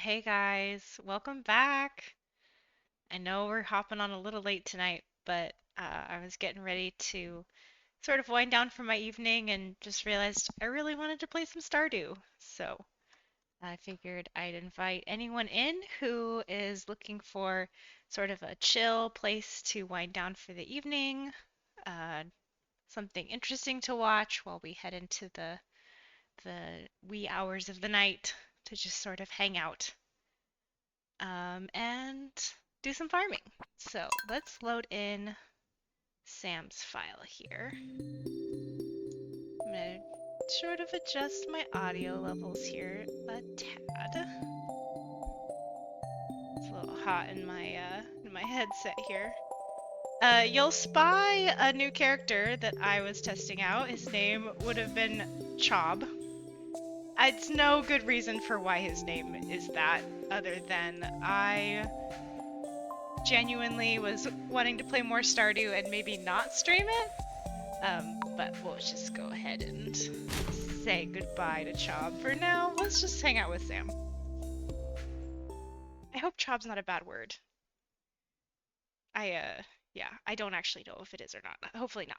Hey guys, welcome back. I know we're hopping on a little late tonight, but I was getting ready to sort of wind down for my evening and just realized I really wanted to play some Stardew. So I figured I'd invite anyone in who is looking for sort of a chill place to wind down for the evening, uh, something interesting to watch while we head into the wee hours of the night to just sort of hang out and do some farming. So let's load in Sam's file here. I'm gonna sort of adjust my audio levels here a tad. It's a little hot in my headset here. You'll spy a new character that I was testing out. His name would have been Chob. It's no good reason for why his name is that, other than I genuinely was wanting to play more Stardew and maybe not stream it. But we'll just go ahead and say goodbye to Chob for now. Let's just hang out with Sam. I hope Chob's not a bad word. Yeah, I don't actually know if it is or not. Hopefully not.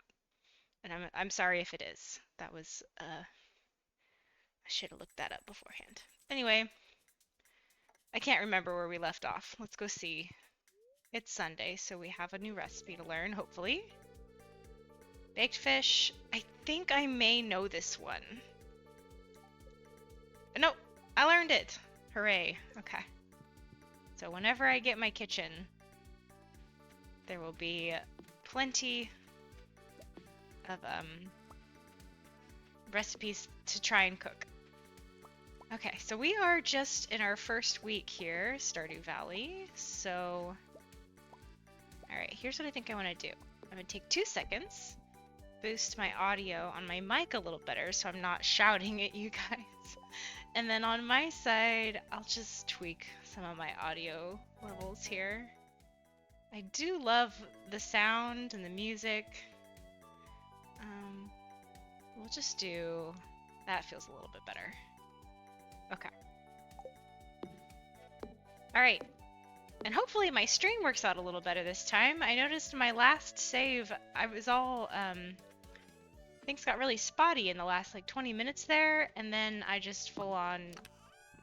And I'm sorry if it is. That was, I should have looked that up beforehand. Anyway, I can't remember where we left off. Let's go see. It's Sunday, so we have a new recipe to learn, hopefully. Baked fish. I think I may know this one. No, I learned it. Hooray. Okay. So whenever I get my kitchen, there will be plenty of recipes to try and cook. Okay, so we are just in our first week here, Stardew Valley. So, all right, here's what I think I want to do. I'm gonna take 2 seconds, boost my audio on my mic a little better so I'm not shouting at you guys. And then on my side, I'll just tweak some of my audio levels here. I do love the sound and the music. We'll just do... That feels a little bit better. Okay. Alright. And hopefully my stream works out a little better this time. I noticed my last save, I was all... things got really spotty in the last like 20 minutes there, and then I just full on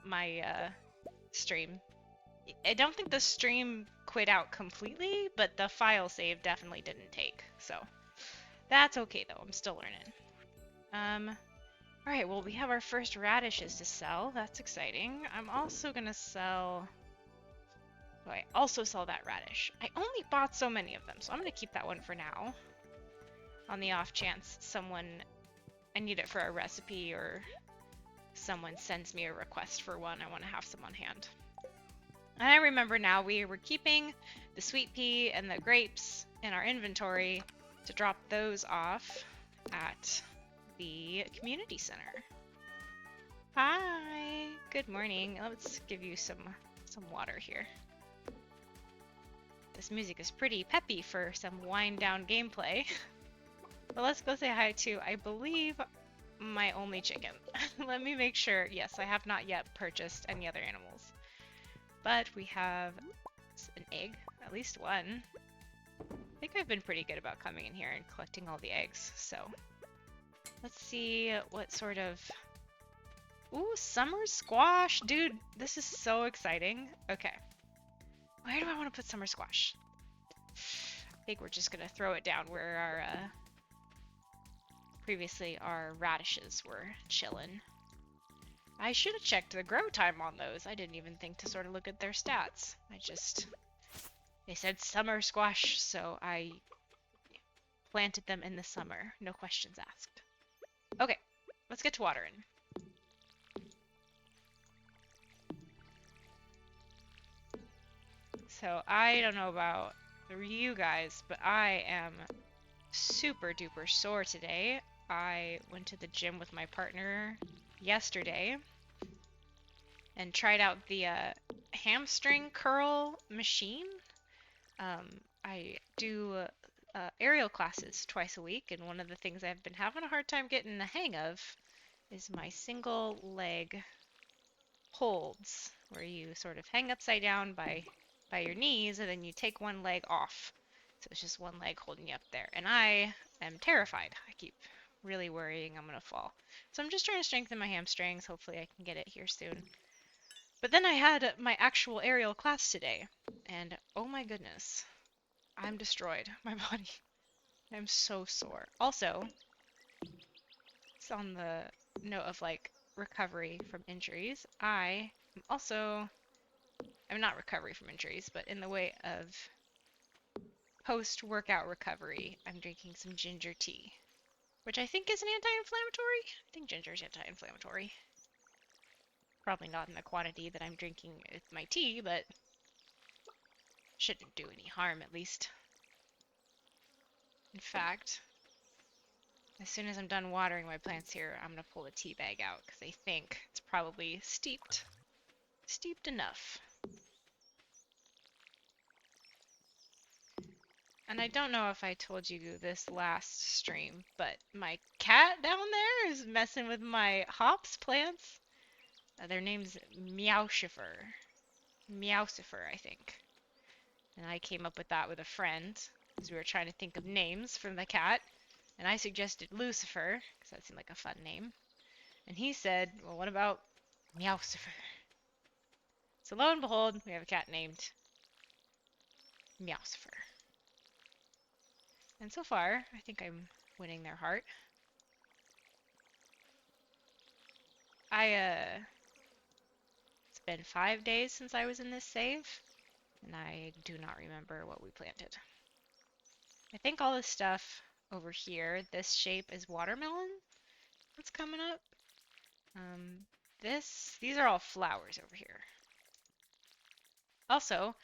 my stream. I don't think the stream quit out completely, but the file save definitely didn't take. So that's okay though. I'm still learning. All right. Well, we have our first radishes to sell. That's exciting. I'm also gonna sell. Oh, I also sell that radish. I only bought so many of them, so I'm gonna keep that one for now. On the off chance someone I need it for a recipe or someone sends me a request for one, I want to have some on hand. And I remember now we were keeping the sweet pea and the grapes in our inventory to drop those off at the community center. Hi, good morning. Let's give you some water here. This music is pretty peppy for some wind down gameplay. But let's go say hi to, I believe, my only chicken. Let me make sure. Yes, I have not yet purchased any other animals. But we have an egg, at least one. I think I've been pretty good about coming in here and collecting all the eggs, so. Let's see what sort of... Ooh, summer squash! Dude, this is so exciting. Okay. Where do I want to put summer squash? I think we're just gonna throw it down where our, previously our radishes were chillin'. I should have checked the grow time on those. I didn't even think to sort of look at their stats. They said summer squash, so I planted them in the summer. No questions asked. Okay, let's get to watering. So I don't know about you guys, but I am super duper sore today. I went to the gym with my partner yesterday and tried out the hamstring curl machine. I do aerial classes twice a week, and one of the things I've been having a hard time getting the hang of is my single leg holds, where you sort of hang upside down by your knees, and then you take one leg off. So it's just one leg holding you up there. And I am terrified. I keep really worrying I'm gonna fall. So I'm just trying to strengthen my hamstrings. Hopefully I can get it here soon. But then I had my actual aerial class today, and oh my goodness, I'm destroyed. My body. I'm so sore. Also, it's on the note of like recovery from injuries. I'm not recovery from injuries, but in the way of post-workout recovery, I'm drinking some ginger tea, which I think is an anti-inflammatory. I think ginger is anti-inflammatory. Probably not in the quantity that I'm drinking with my tea, but shouldn't do any harm at least. In fact, as soon as I'm done watering my plants here, I'm gonna pull the tea bag out because I think it's probably steeped enough. And I don't know if I told you this last stream, but my cat down there is messing with my hops plants. Their name's Meowsifer. Meowsifer, I think. And I came up with that with a friend, because we were trying to think of names from the cat. And I suggested Lucifer, because that seemed like a fun name. And he said, well, what about Meowsifer? So lo and behold, we have a cat named Meowsifer. And so far, I think I'm winning their heart. It's been 5 days since I was in this save, and I do not remember what we planted. I think all this stuff over here, this shape is watermelon that's coming up. These are all flowers over here. Also,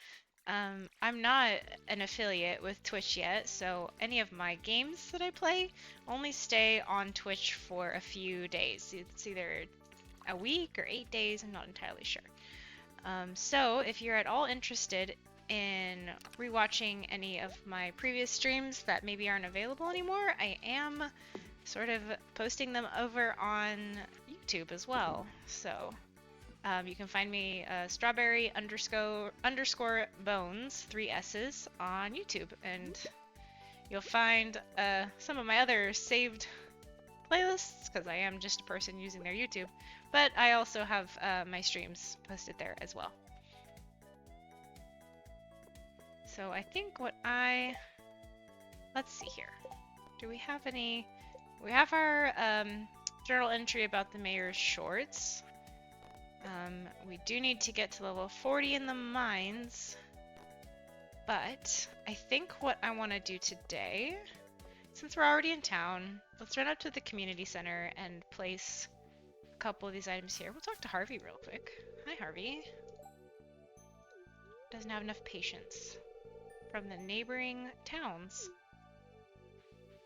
I'm not an affiliate with Twitch yet, so any of my games that I play only stay on Twitch for a few days. It's either a week or 8 days, I'm not entirely sure. So if you're at all interested in rewatching any of my previous streams that maybe aren't available anymore, I am sort of posting them over on YouTube as well. So you can find me strawberry underscore bones, 3 S's, on YouTube, and you'll find some of my other saved playlists, because I am just a person using their YouTube, but I also have my streams posted there as well. So I think let's see here. Do we have any? We have our journal entry about the mayor's shorts. We do need to get to level 40 in the mines, but I think what I want to do today, since we're already in town, let's run up to the community center and place a couple of these items here. We'll talk to Harvey real quick. Hi, Harvey. Doesn't have enough patience from the neighboring towns.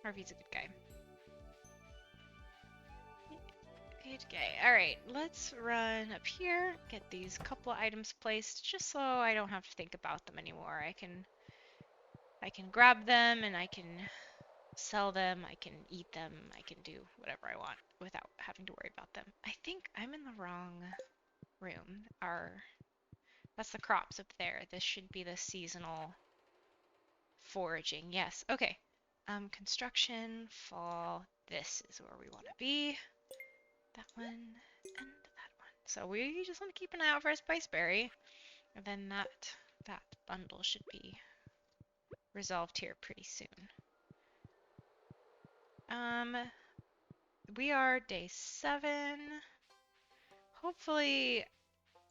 Harvey's a good guy. Good guy. Alright, let's run up here, get these couple items placed, just so I don't have to think about them anymore. I can grab them and I can sell them, I can eat them, I can do whatever I want without having to worry about them. I think I'm in the wrong room. That's the crops up there. This should be the seasonal foraging. Yes, okay. Construction, fall. This is where we want to be. That one and that one. So we just want to keep an eye out for a spiceberry, and then that bundle should be resolved here pretty soon. We are day 7. Hopefully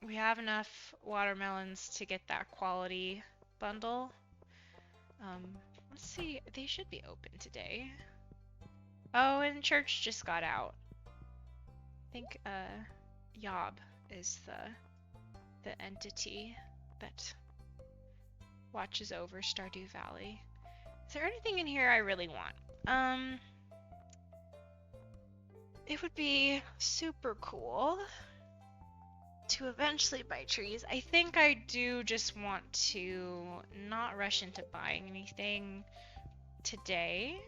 we have enough watermelons to get that quality bundle. Let's see, they should be open today. Oh, and church just got out. I think Yob is the entity that watches over Stardew Valley. Is there anything in here I really want? It would be super cool to eventually buy trees. I think I do just want to not rush into buying anything today.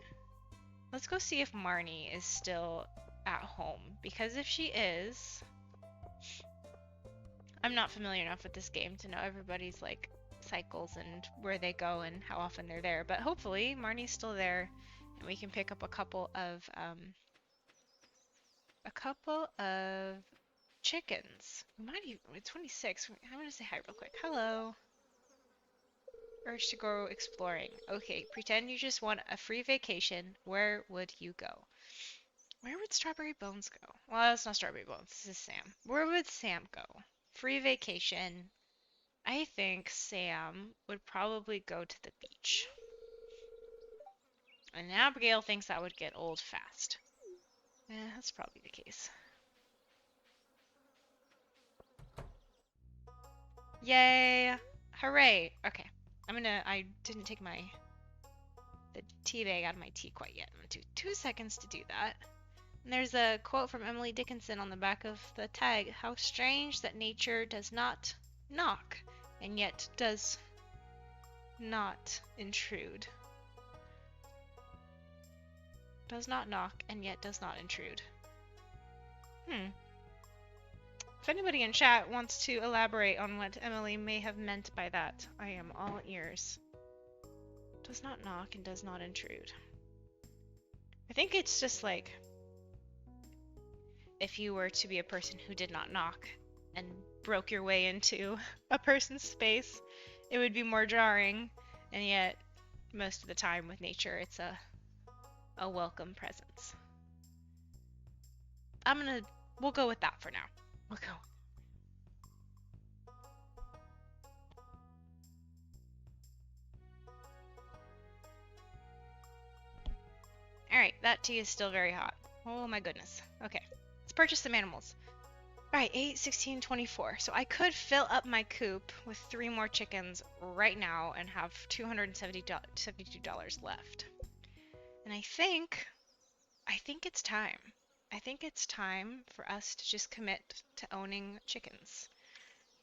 Let's go see if Marnie is still at home, because if she is, I'm not familiar enough with this game to know everybody's like cycles and where they go and how often they're there. But hopefully Marnie's still there, and we can pick up a couple of chickens. We might even, it's 26. I'm gonna say hi real quick. Hello. Urge to go exploring. Okay, pretend you just want a free vacation. Where would you go? Where would Strawberry Bones go? Well, it's not Strawberry Bones. This is Sam. Where would Sam go? Free vacation. I think Sam would probably go to the beach. And Abigail thinks that would get old fast. Yeah, that's probably the case. Yay! Hooray! Okay. I didn't take the tea bag out of my tea quite yet. I'm gonna do 2 seconds to do that. And there's a quote from Emily Dickinson on the back of the tag. How strange that nature does not knock and yet does not intrude. Does not knock and yet does not intrude. If anybody in chat wants to elaborate on what Emily may have meant by that, I am all ears. Does not knock and does not intrude. I think it's just like if you were to be a person who did not knock and broke your way into a person's space, it would be more jarring, and yet most of the time with nature it's a welcome presence. We'll go with that for now. We'll go. Alright, that tea is still very hot. Oh my goodness. Okay, let's purchase some animals. Alright, 8, 16, 24. So I could fill up my coop with 3 more chickens right now and have $272 left. And I think it's time. I think it's time for us to just commit to owning chickens.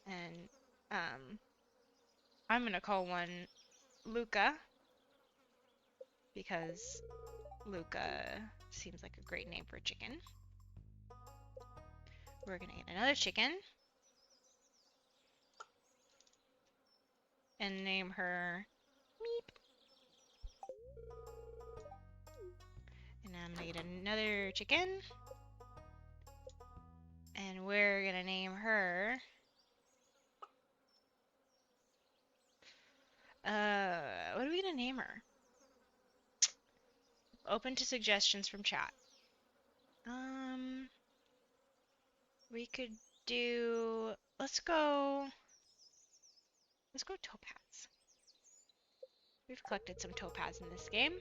And I'm gonna call one Luca because Luca seems like a great name for a chicken. We're gonna get another chicken and name her Meep. And I'm gonna get another chicken and we're gonna name her what are we gonna name her? Open to suggestions from chat. We could do, let's go Topaz. We've collected some Topaz in this game.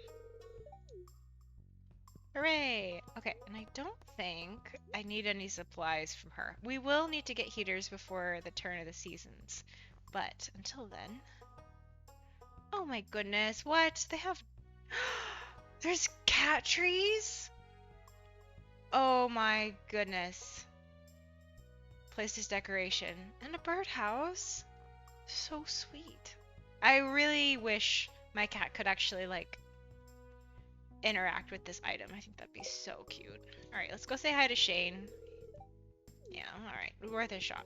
Hooray! Okay, and I don't think I need any supplies from her. We will need to get heaters before the turn of the seasons, but until then... Oh my goodness, what? They have... There's cat trees? Oh my goodness. Place this decoration. And a birdhouse? So sweet. I really wish my cat could actually, like, interact with this item. I think that'd be so cute. Alright, let's go say hi to Shane. Yeah, alright. Worth a shot.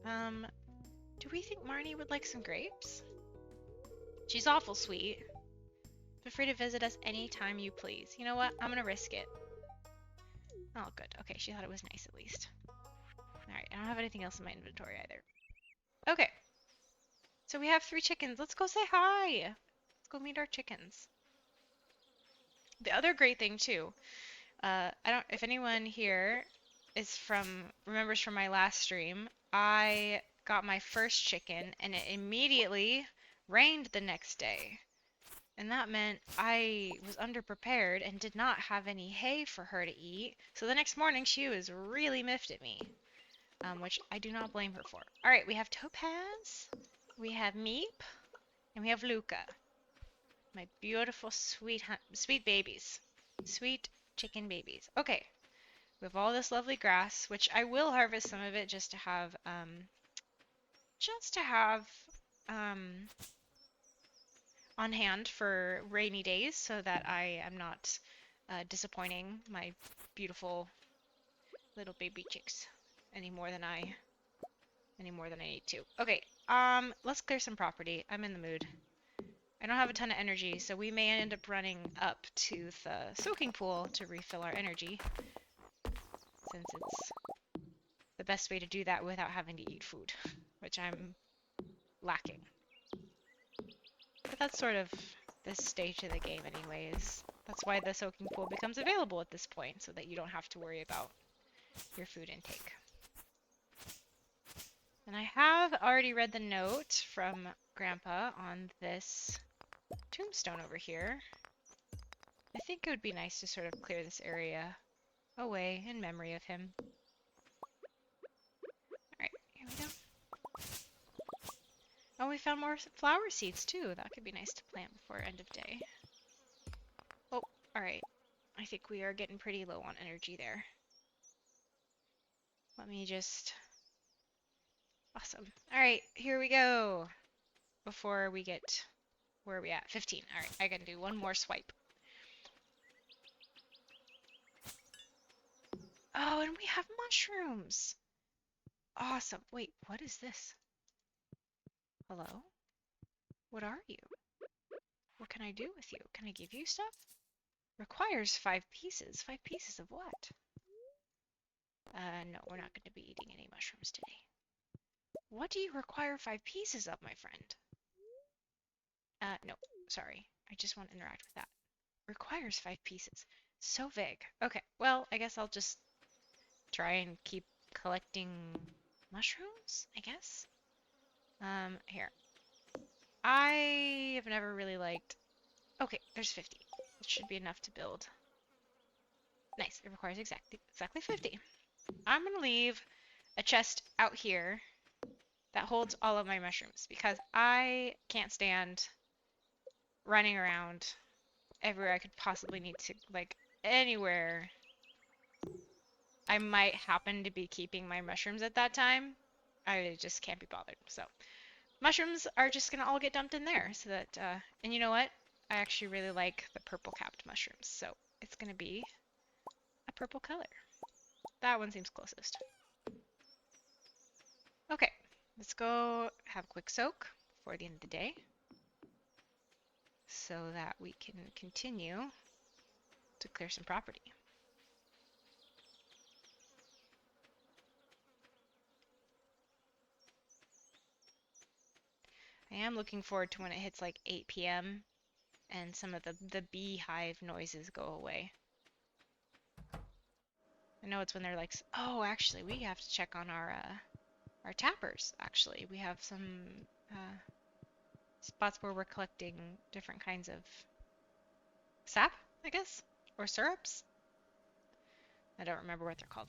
Do we think Marnie would like some grapes? She's awful sweet. Feel free to visit us anytime you please. You know what? I'm gonna risk it. Oh, good. Okay, she thought it was nice at least. Alright, I don't have anything else in my inventory either. Okay. So we have 3 chickens. Let's go say hi. Let's go meet our chickens. The other great thing too, if anyone here remembers from my last stream, I got my first chicken and it immediately rained the next day. And that meant I was underprepared and did not have any hay for her to eat. So the next morning she was really miffed at me, which I do not blame her for. All right, we have Topaz, we have Meep, and we have Luca. My beautiful, sweet babies. Sweet chicken babies. Okay, we have all this lovely grass, which I will harvest some of it just to have, on hand for rainy days so that I am not disappointing my beautiful little baby chicks any more than I any more than I need to. Okay, let's clear some property. I'm in the mood. I don't have a ton of energy, so we may end up running up to the soaking pool to refill our energy, since it's the best way to do that without having to eat food, which I'm lacking. But that's sort of this stage of the game anyways. That's why the soaking pool becomes available at this point, so that you don't have to worry about your food intake. And I have already read the note from Grandpa on this tombstone over here. I think it would be nice to sort of clear this area away in memory of him. Alright, here we go. Oh, we found more flower seeds too. That could be nice to plant before end of day. Oh, alright. I think we are getting pretty low on energy there. Let me just... Awesome. Alright, here we go. Before we get... Where are we at? 15. Alright, I can do one more swipe. Oh, and we have mushrooms! Awesome. Wait, what is this? Hello? What are you? What can I do with you? Can I give you stuff? Requires 5 pieces. 5 pieces of what? No, we're not going to be eating any mushrooms today. What do you require 5 pieces of, my friend? No, sorry. I just want to interact with that. Requires 5 pieces. So vague. Okay, well, I guess I'll just try and keep collecting mushrooms, I guess? Here. I have never really liked... Okay, there's 50. It should be enough to build. Nice, it requires exactly 50. I'm gonna leave a chest out here that holds all of my mushrooms because I can't stand running around everywhere I could possibly need to, like, anywhere I might happen to be keeping my mushrooms at that time. I just can't be bothered. So mushrooms are just gonna all get dumped in there so that, and you know what? I actually really like the purple capped mushrooms, so it's gonna be a purple color. That one seems closest. Okay, let's go have a quick soak before the end of the day so that we can continue to clear some property. I am looking forward to when it hits like 8 p.m. and some of the beehive noises go away. I know it's when they're like, oh, actually, we have to check on our tappers, actually. We have some spots where we're collecting different kinds of sap, I guess, or syrups. I don't remember what they're called.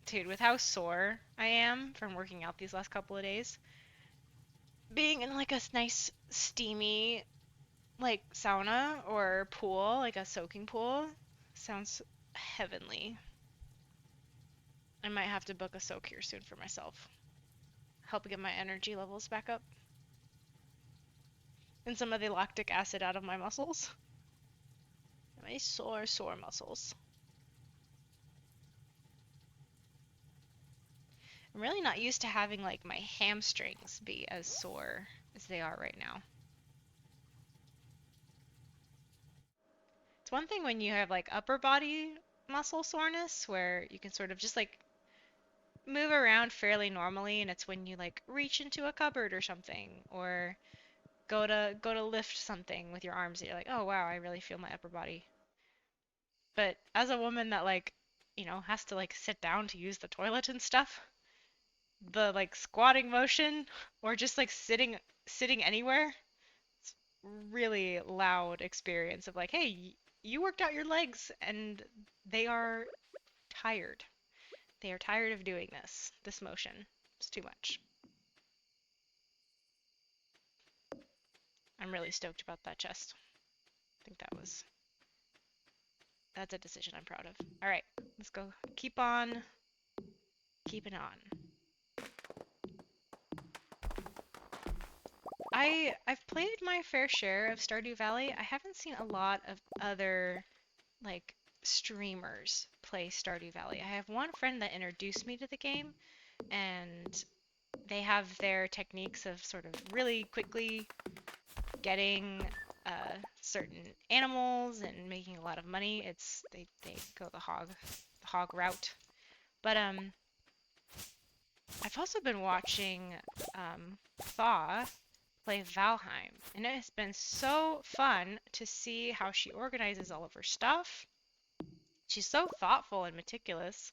Dude, with how sore I am from working out these last couple of days, being in like a nice steamy like sauna or pool, like a soaking pool, sounds heavenly. I might have to book a soak here soon for myself. Help get my energy levels back up. And some of the lactic acid out of my muscles. My sore muscles. I'm really not used to having like my hamstrings be as sore as they are right now. It's one thing when you have like upper body muscle soreness where you can sort of just like move around fairly normally, and it's when you like reach into a cupboard or something or go to lift something with your arms that you're like, "Oh wow, I really feel my upper body." But as a woman that like, has to like sit down to use the toilet and stuff, the like squatting motion or just like sitting anywhere, it's really loud experience of like, "Hey, you worked out your legs and they are tired. They are tired of doing this motion. It's too much." I'm really stoked about that chest. I think that's a decision I'm proud of. All right, let's go. Keep on keeping on. I've played my fair share of Stardew Valley. I haven't seen a lot of other like streamers play Stardew Valley. I have one friend that introduced me to the game, and they have their techniques of sort of really quickly getting certain animals and making a lot of money. They go the hog route. But I've also been watching Thaw play Valheim, and it has been so fun to see how she organizes all of her stuff. She's so thoughtful and meticulous.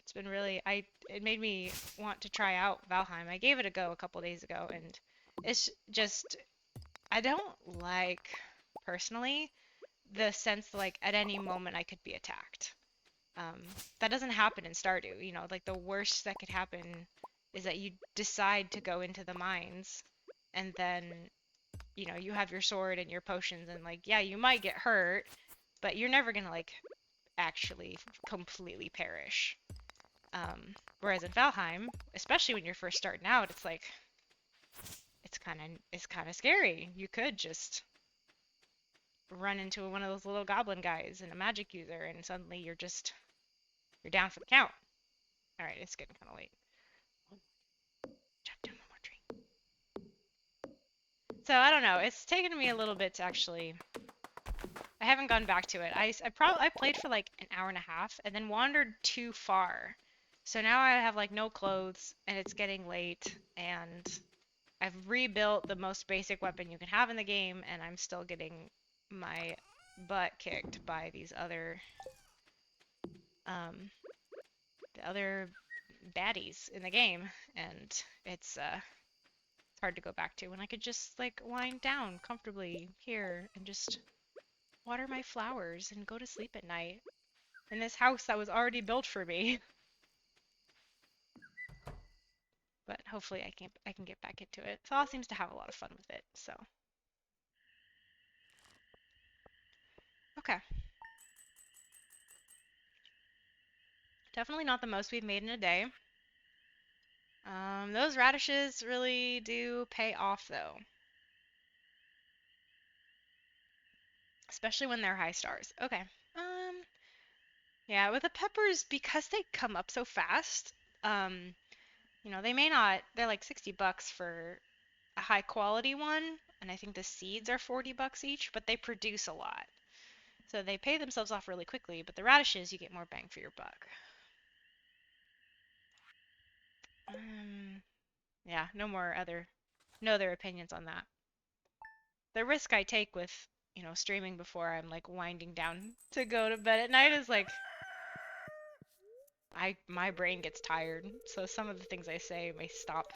It's been really, it made me want to try out Valheim. I gave it a go a couple days ago, and it's just, I don't like, personally, the sense that, like, at any moment I could be attacked. That doesn't happen in Stardew. You know, like, the worst that could happen is that you decide to go into the mines, and then, you know, you have your sword and your potions, and, like, yeah, you might get hurt, but you're never gonna, like, actually completely perish. Whereas in Valheim, especially when you're first starting out, it's like, it's kind of scary. You could just run into one of those little goblin guys and a magic user, and suddenly you're down for the count. All right, it's getting kind of late. Chop down one more tree. So I don't know. It's taken me a little bit to actually. I haven't gone back to it. I played for like an hour and a half and then wandered too far. So now I have like no clothes and it's getting late and I've rebuilt the most basic weapon you can have in the game and I'm still getting my butt kicked by these the other baddies in the game, and it's hard to go back to when I could just like wind down comfortably here and just water my flowers and go to sleep at night in this house that was already built for me. But hopefully I can get back into it. Thaw seems to have a lot of fun with it, so okay. Definitely not the most we've made in a day. Those radishes really do pay off though, especially when they're high stars. Okay. Yeah, with the peppers, because they come up so fast, um, you know, they may not, they're like $60 for a high quality one, and I think the seeds are $40 each, but they produce a lot. So they pay themselves off really quickly, but the radishes, you get more bang for your buck. Yeah, no other opinions on that. The risk I take with, you know, streaming before I'm like winding down to go to bed at night is like, my brain gets tired, so some of the things I say may stop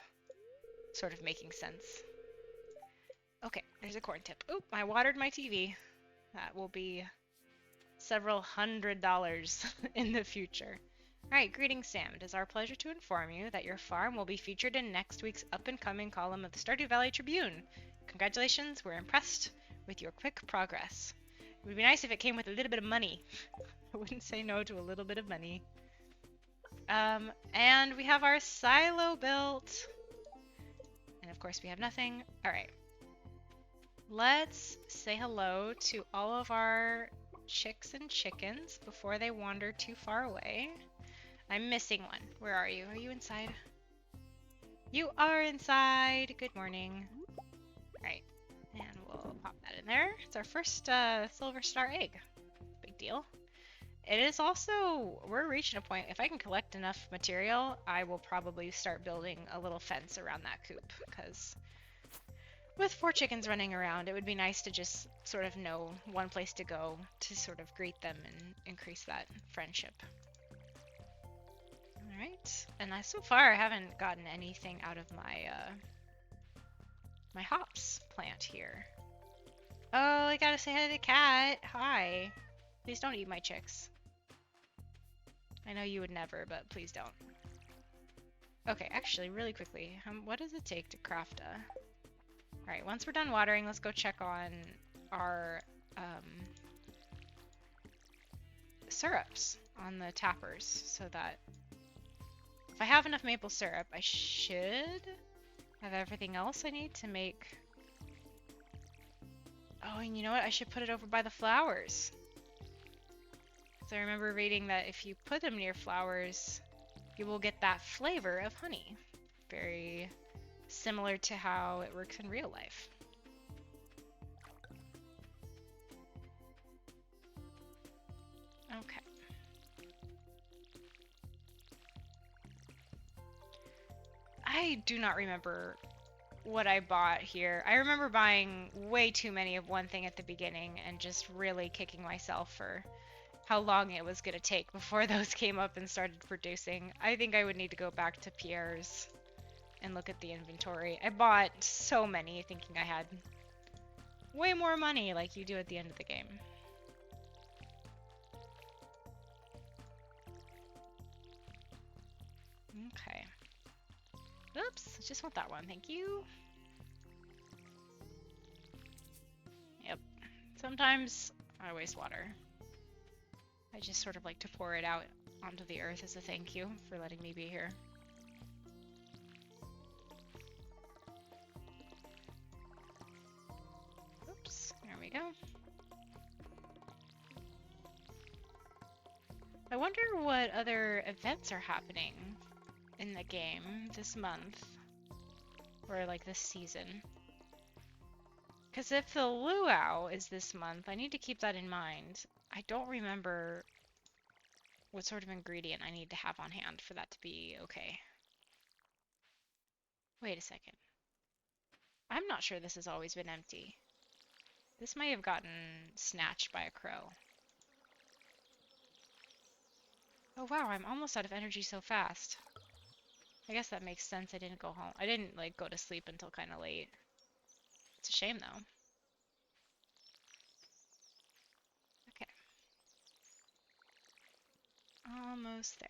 sort of making sense. Okay, there's a corn tip. Oop, I watered my TV. That will be several $100 in the future. Alright, greetings Sam. It is our pleasure to inform you that your farm will be featured in next week's up-and-coming column of the Stardew Valley Tribune. Congratulations, we're impressed with your quick progress. It would be nice if it came with a little bit of money. I wouldn't say no to a little bit of money. And we have our silo built. And of course we have nothing. Alright. Let's say hello to all of our chicks and chickens before they wander too far away. I'm missing one. Where are you? Are you inside? You are inside! Good morning. Alright. And we'll pop that in there. It's our first silver star egg. Big deal. It is also, we're reaching a point, if I can collect enough material, I will probably start building a little fence around that coop, because with 4 chickens running around, it would be nice to just sort of know one place to go to sort of greet them and increase that friendship. Alright, and so far I haven't gotten anything out of my, my hops plant here. Oh, I gotta say hi to the cat. Hi. Please don't eat my chicks. I know you would never, but please don't. Okay, actually, really quickly, what does it take to craft a... Alright, once we're done watering, let's go check on our syrups on the tappers, so that if I have enough maple syrup, I should have everything else I need to make... Oh, and you know what? I should put it over by the flowers. So I remember reading that if you put them near flowers, you will get that flavor of honey. Very similar to how it works in real life. Okay. I do not remember what I bought here. I remember buying way too many of one thing at the beginning and just really kicking myself for how long it was going to take before those came up and started producing. I think I would need to go back to Pierre's and look at the inventory. I bought so many thinking I had way more money like you do at the end of the game. Okay. Oops, I just want that one, thank you. Yep. Sometimes I waste water. I just sort of like to pour it out onto the earth as a thank you for letting me be here. Oops, there we go. I wonder what other events are happening in the game this month, or like this season. Because if the luau is this month, I need to keep that in mind. I don't remember what sort of ingredient I need to have on hand for that to be okay. Wait a second. I'm not sure this has always been empty. This might have gotten snatched by a crow. Oh wow, I'm almost out of energy so fast. I guess that makes sense. I didn't go home. I didn't like go to sleep until kind of late. It's a shame though. Okay. Almost there.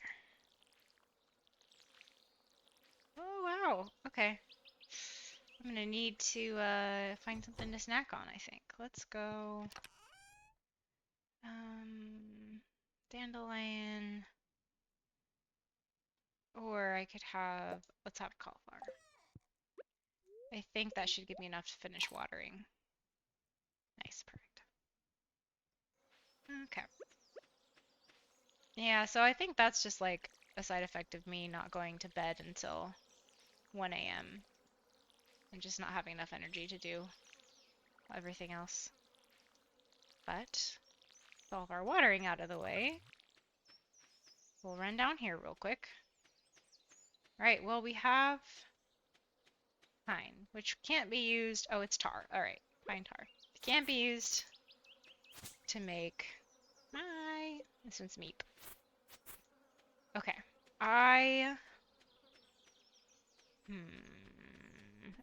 Oh wow. Okay. I'm gonna need to find something to snack on, I think. Let's go. Dandelion. Or I could have, let's have cauliflower. I think that should give me enough to finish watering. Nice, perfect. Okay. Yeah, so I think that's just like a side effect of me not going to bed until 1 a.m. and just not having enough energy to do everything else. But with all of our watering out of the way, we'll run down here real quick. Alright, well we have pine, which can't be used. Oh, it's tar. Alright, pine tar. It can't be used to make my. This one's meat. Okay.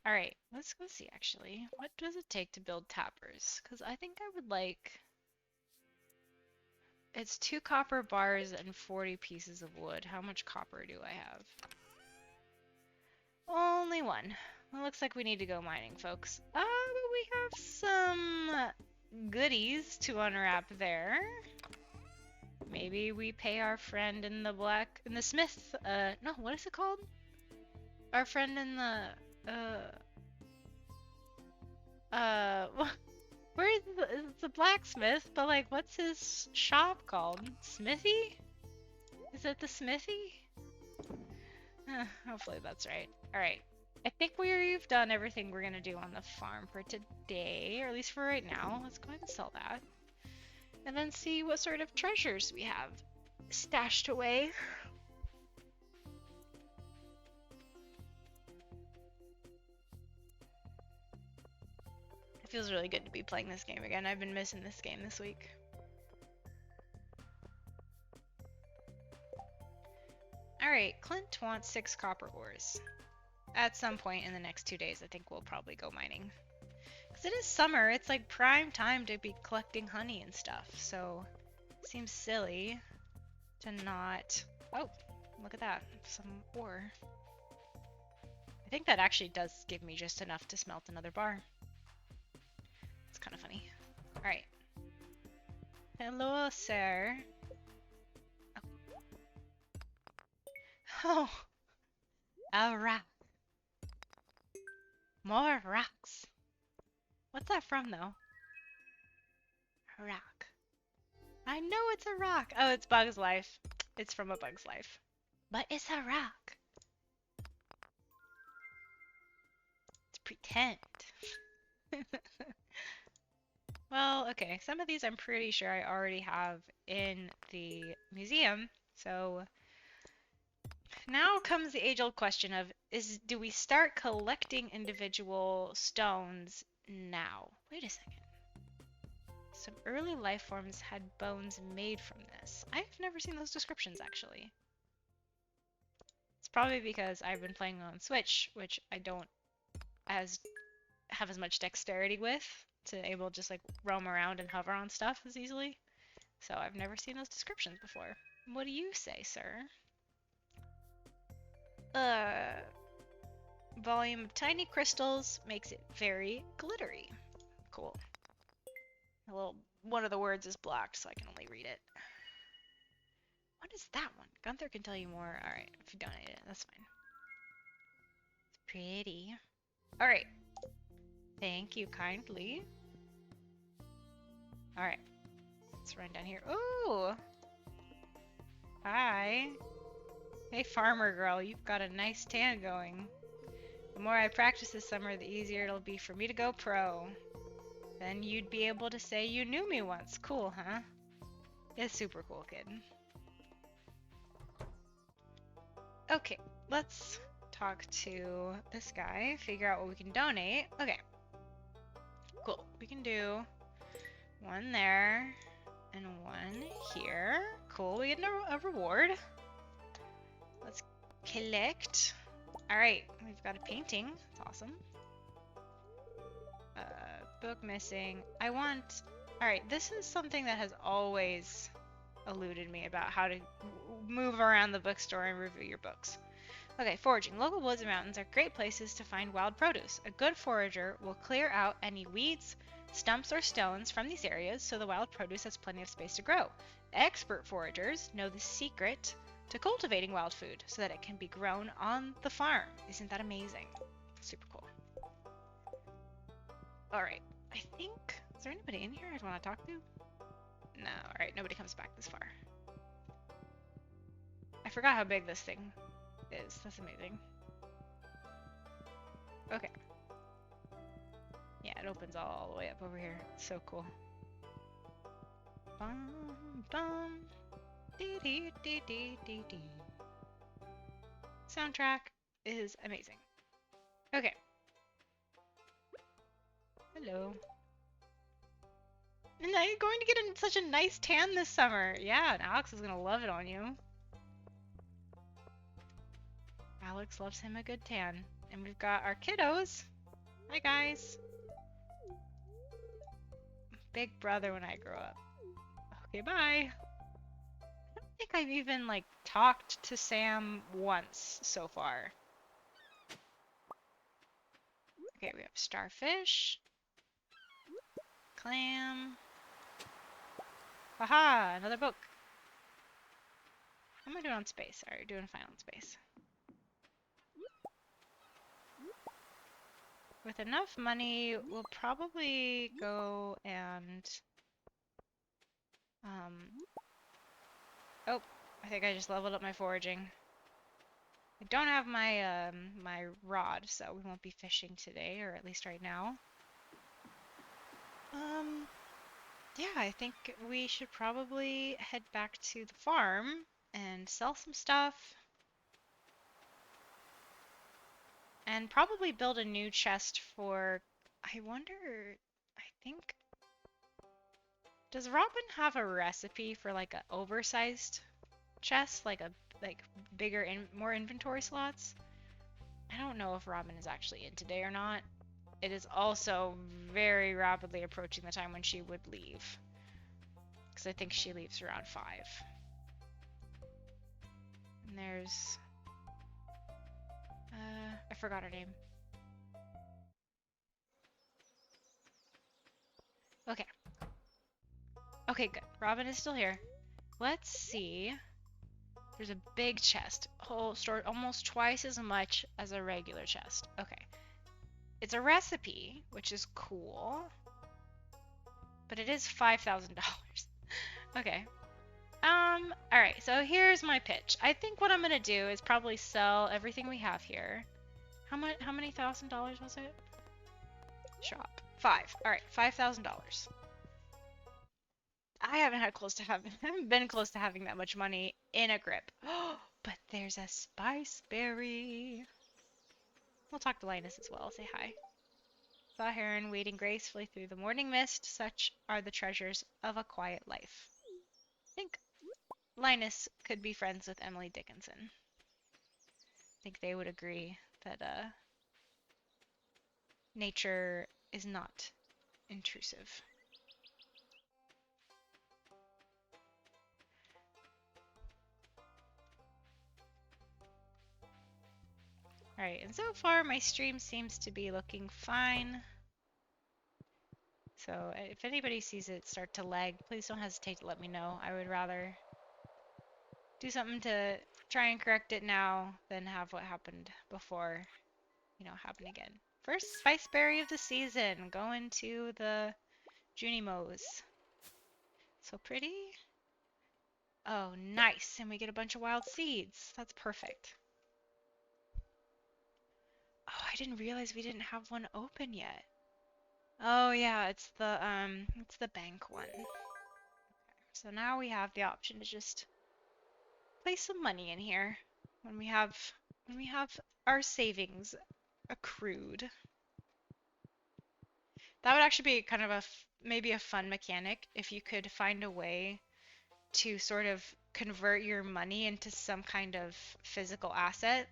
Alright, let's go see actually. What does it take to build tappers? Because I think I would like. It's 2 copper bars and 40 pieces of wood. How much copper do I have? Only 1. Well, looks like we need to go mining, folks. But we have some goodies to unwrap there. Maybe we pay our friend in the smith, no, what is it called? Our friend in where's the blacksmith, but like, what's his shop called? Smithy? Is it the smithy? Hopefully that's right. Alright. I think we've done everything we're gonna do on the farm for today, or at least for right now. Let's go ahead and sell that. And then see what sort of treasures we have stashed away. It feels really good to be playing this game again. I've been missing this game this week. Alright, Clint wants 6 copper ores. At some point in the next 2 days, I think we'll probably go mining. Because it is summer, it's like prime time to be collecting honey and stuff, so it seems silly to not... Oh, look at that, some ore. I think that actually does give me just enough to smelt another bar. It's kind of funny. Alright. Hello, sir. Oh, a rock. More rocks. What's that from, though? A rock. I know it's a rock. Oh, it's Bug's Life. It's from A Bug's Life. But it's a rock. It's pretend. Well, okay. Some of these I'm pretty sure I already have in the museum. So now comes the age-old question of do we start collecting individual stones now? Wait a second. Some early life forms had bones made from this. I've never seen those descriptions actually. It's probably because I've been playing on Switch, which I don't have as much dexterity with to able to just like roam around and hover on stuff as easily. So I've never seen those descriptions before. What do you say, sir? Volume of tiny crystals makes it very glittery. Cool. A little one of the words is blocked, so I can only read it. What is that one? Gunther can tell you more. Alright, if you donate it, that's fine. It's pretty. Alright. Thank you kindly. Alright. Let's run down here. Ooh! Hi. Hey, farmer girl, you've got a nice tan going. The more I practice this summer, the easier it'll be for me to go pro. Then you'd be able to say you knew me once. Cool, huh? It's super cool, kid. Okay, let's talk to this guy, figure out what we can donate. Okay. Cool. We can do one there and one here. Cool, we get a reward. Let's collect. Alright, we've got a painting. That's awesome. Book missing. I want... Alright, this is something that has always eluded me about how to move around the bookstore and review your books. Okay, foraging. Local woods and mountains are great places to find wild produce. A good forager will clear out any weeds, stumps, or stones from these areas so the wild produce has plenty of space to grow. Expert foragers know the secret to cultivating wild food so that it can be grown on the farm. Isn't that amazing? Super cool. Alright, I think... Is there anybody in here I'd want to talk to? No, alright, nobody comes back this far. I forgot how big this thing is. That's amazing. Okay. Yeah, it opens all the way up over here. It's so cool. Bum, bum. Dee, dee, dee, dee, dee, dee. Soundtrack is amazing. Okay. Hello. And I'm going to get such a nice tan this summer. Yeah, and Alex is going to love it on you. Alex loves him a good tan. And we've got our kiddos. Hi, guys. Big brother when I grow up. Okay, bye. I don't think I've even, like, talked to Sam once so far. Okay, we have starfish. Clam. Haha, another book. How am I doing on space? Alright, doing fine on space. With enough money, we'll probably go and... Oh, I think I just leveled up my foraging. I don't have my my rod, so we won't be fishing today, or at least right now. Yeah, I think we should probably head back to the farm and sell some stuff. And probably build a new chest for... I wonder... I think... Does Robin have a recipe for like an oversized chest? Like bigger, more inventory slots? I don't know if Robin is actually in today or not. It is also very rapidly approaching the time when she would leave. Because I think she leaves around 5. And there's... I forgot her name. Okay. Okay, good. Robin is still here. Let's see. There's a big chest. Stored almost twice as much as a regular chest. Okay. It's a recipe, which is cool. But it is $5,000. Okay. Alright, so here's my pitch. I think what I'm gonna do is probably sell everything we have here. How many $1,000 was it? Shop. 5. Alright, $5,000. I haven't had close to having I haven't been close to having that much money in a grip. But there's a spice berry. We'll talk to Linus as well. Say hi. Saw heron wading gracefully through the morning mist. Such are the treasures of a quiet life. I think Linus could be friends with Emily Dickinson. I think they would agree that nature is not intrusive. Alright, and so far my stream seems to be looking fine. So if anybody sees it start to lag, please don't hesitate to let me know. I would rather do something to try and correct it now than have what happened before, happen again. First spice berry of the season, going to the Junimos. So pretty. Oh, nice. And we get a bunch of wild seeds. That's perfect. Oh, I didn't realize we didn't have one open yet. Oh yeah, it's the bank one. So now we have the option to just place some money in here when we have our savings accrued. That would actually be kind of maybe a fun mechanic if you could find a way to sort of convert your money into some kind of physical asset,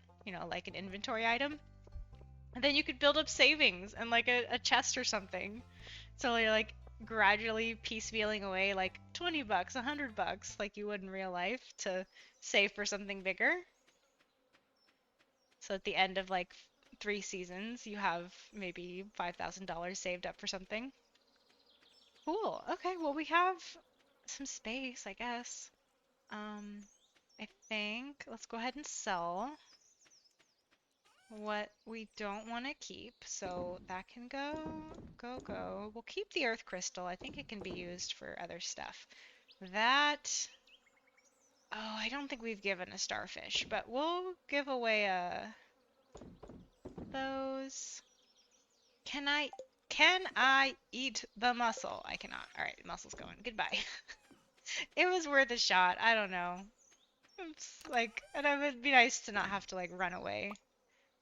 like an inventory item. And then you could build up savings and like a chest or something. So you're like gradually piecemealing away like 20 bucks, 100 bucks like you would in real life to save for something bigger. So at the end of like 3 seasons, you have maybe $5,000 saved up for something. Cool. Okay, well we have some space, I guess. Um, I think let's go ahead and sell what we don't want to keep. So that can go, go, go. We'll keep the earth crystal. I think it can be used for other stuff. That, oh, I don't think we've given a starfish, but we'll give away those. Can I eat the mussel? I cannot. All right, the mussel's going. Goodbye. It was worth a shot. I don't know. It's like, and it would be nice to not have to like run away.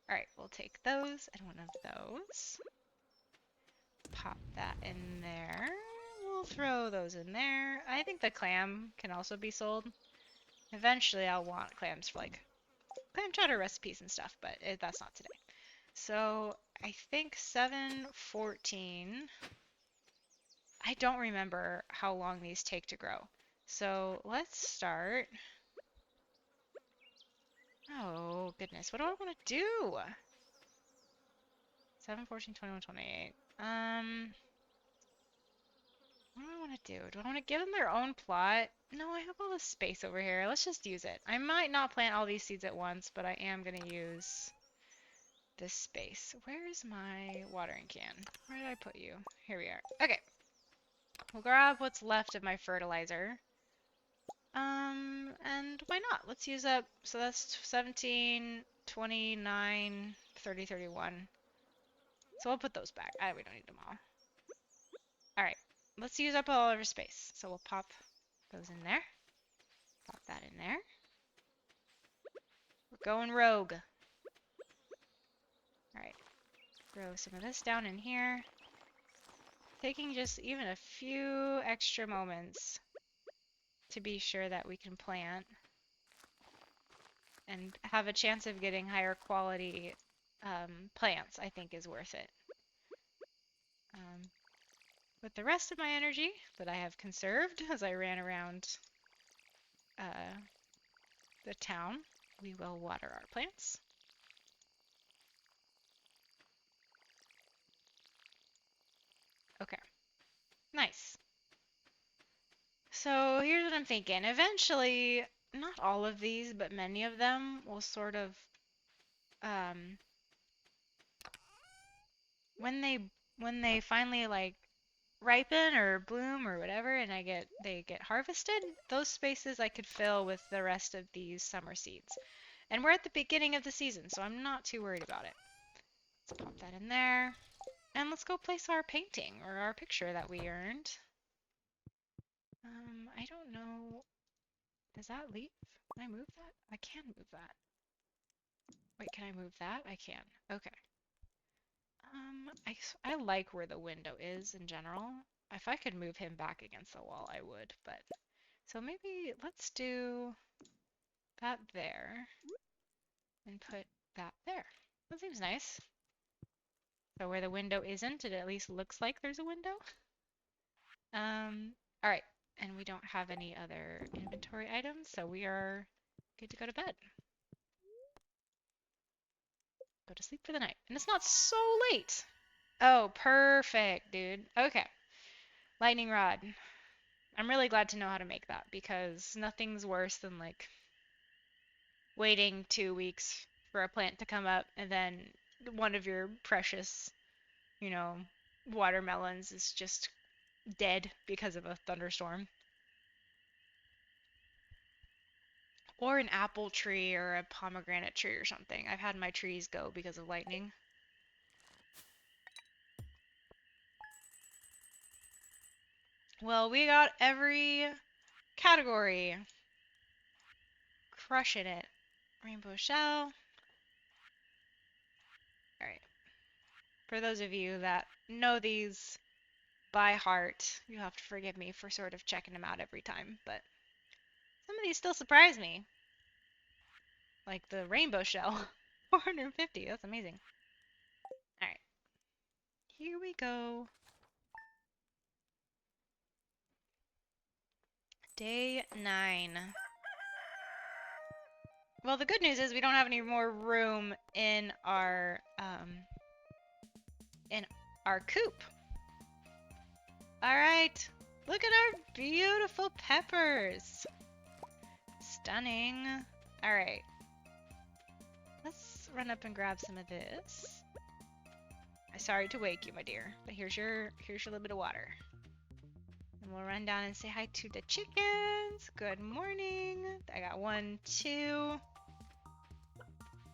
All right, we'll take those and one of those. Pop that in there. We'll throw those in there. I think the clam can also be sold. Eventually I'll want clams for like clam chowder recipes and stuff, but that's not today. So I think 714. I don't remember how long these take to grow. So let's start. Oh goodness, what do I want to do? 7, 14, 21, 28. What do I want to do? Do I want to give them their own plot? No, I have all this space over here. Let's just use it. I might not plant all these seeds at once, but I am going to use this space. Where is my watering can? Where did I put you? Here we are. Okay. We'll grab what's left of my fertilizer. And why not? Let's use up, so that's 17, 29, 30, 31. So we'll put those back. We don't need them all. All right, let's use up all of our space. So we'll pop those in there. Pop that in there. We're going rogue. All right, throw some of this down in here. Taking just even a few extra moments to be sure that we can plant and have a chance of getting higher quality plants, I think is worth it. With the rest of my energy that I have conserved as I ran around the town, we will water our plants. Okay, nice. So here's what I'm thinking. Eventually, not all of these, but many of them will sort of, when they finally like ripen or bloom or whatever and they get harvested, those spaces I could fill with the rest of these summer seeds. And we're at the beginning of the season, so I'm not too worried about it. Let's pop that in there. And let's go place our painting or our picture that we earned. I don't know. Does that leave? Can I move that? I can move that. Wait, can I move that? I can. Okay. I like where the window is in general. If I could move him back against the wall, I would, but... So maybe let's do that there and put that there. That seems nice. So where the window isn't, it at least looks like there's a window. All right, and we don't have any other inventory items, so we are good to go to bed. Go to sleep for the night. And it's not so late. Oh, perfect, dude. Okay. Lightning rod. I'm really glad to know how to make that because nothing's worse than like waiting 2 weeks for a plant to come up and then one of your precious, you know, watermelons is just dead because of a thunderstorm. Or an apple tree or a pomegranate tree or something. I've had my trees go because of lightning. Well, we got every category. Crushing it. Rainbow shell. Alright. For those of you that know these by heart, you have to forgive me for sort of checking them out every time, but some of these still surprise me. Like the rainbow shell. 450, that's amazing. Alright. Here we go. Day 9. Well, the good news is we don't have any more room in our coop. All right, look at our beautiful peppers. Stunning. All right, let's run up and grab some of this. I'm sorry to wake you, my dear, but here's your little bit of water. And we'll run down and say hi to the chickens. Good morning. I got 1, 2,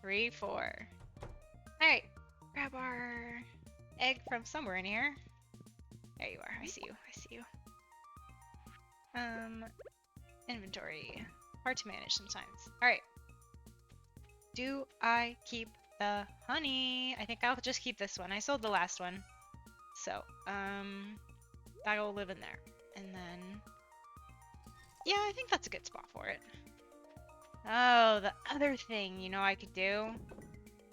3, 4. All right, grab our egg from somewhere in here. There you are. I see you. I see you. Inventory. Hard to manage sometimes. All right. Do I keep the honey? I think I'll just keep this one. I sold the last one. So, that'll live in there. And then, yeah, I think that's a good spot for it. Oh, the other thing, you know, I could do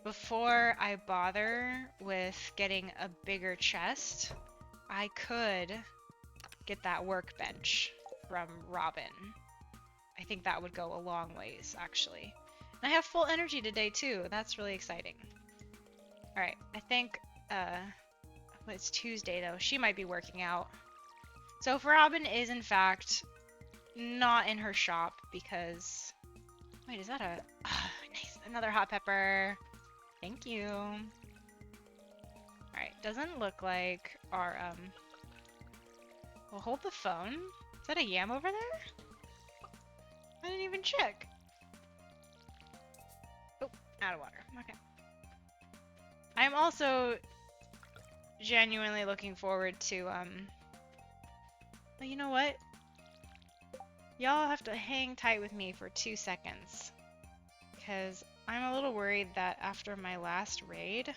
before I bother with getting a bigger chest, I could get that workbench from Robin. I think that would go a long ways, actually. And I have full energy today, too. That's really exciting. Alright, I think, it's Tuesday, though. She might be working out. So if Robin is, in fact, not in her shop because... Wait, is that a... Oh, nice. Another hot pepper. Thank you. Alright, doesn't look like our, Well, hold the phone. Is that a yam over there? I didn't even check. Oh, out of water. Okay. I'm also genuinely looking forward to, well, you know what? Y'all have to hang tight with me for 2 seconds. Because I'm a little worried that after my last raid...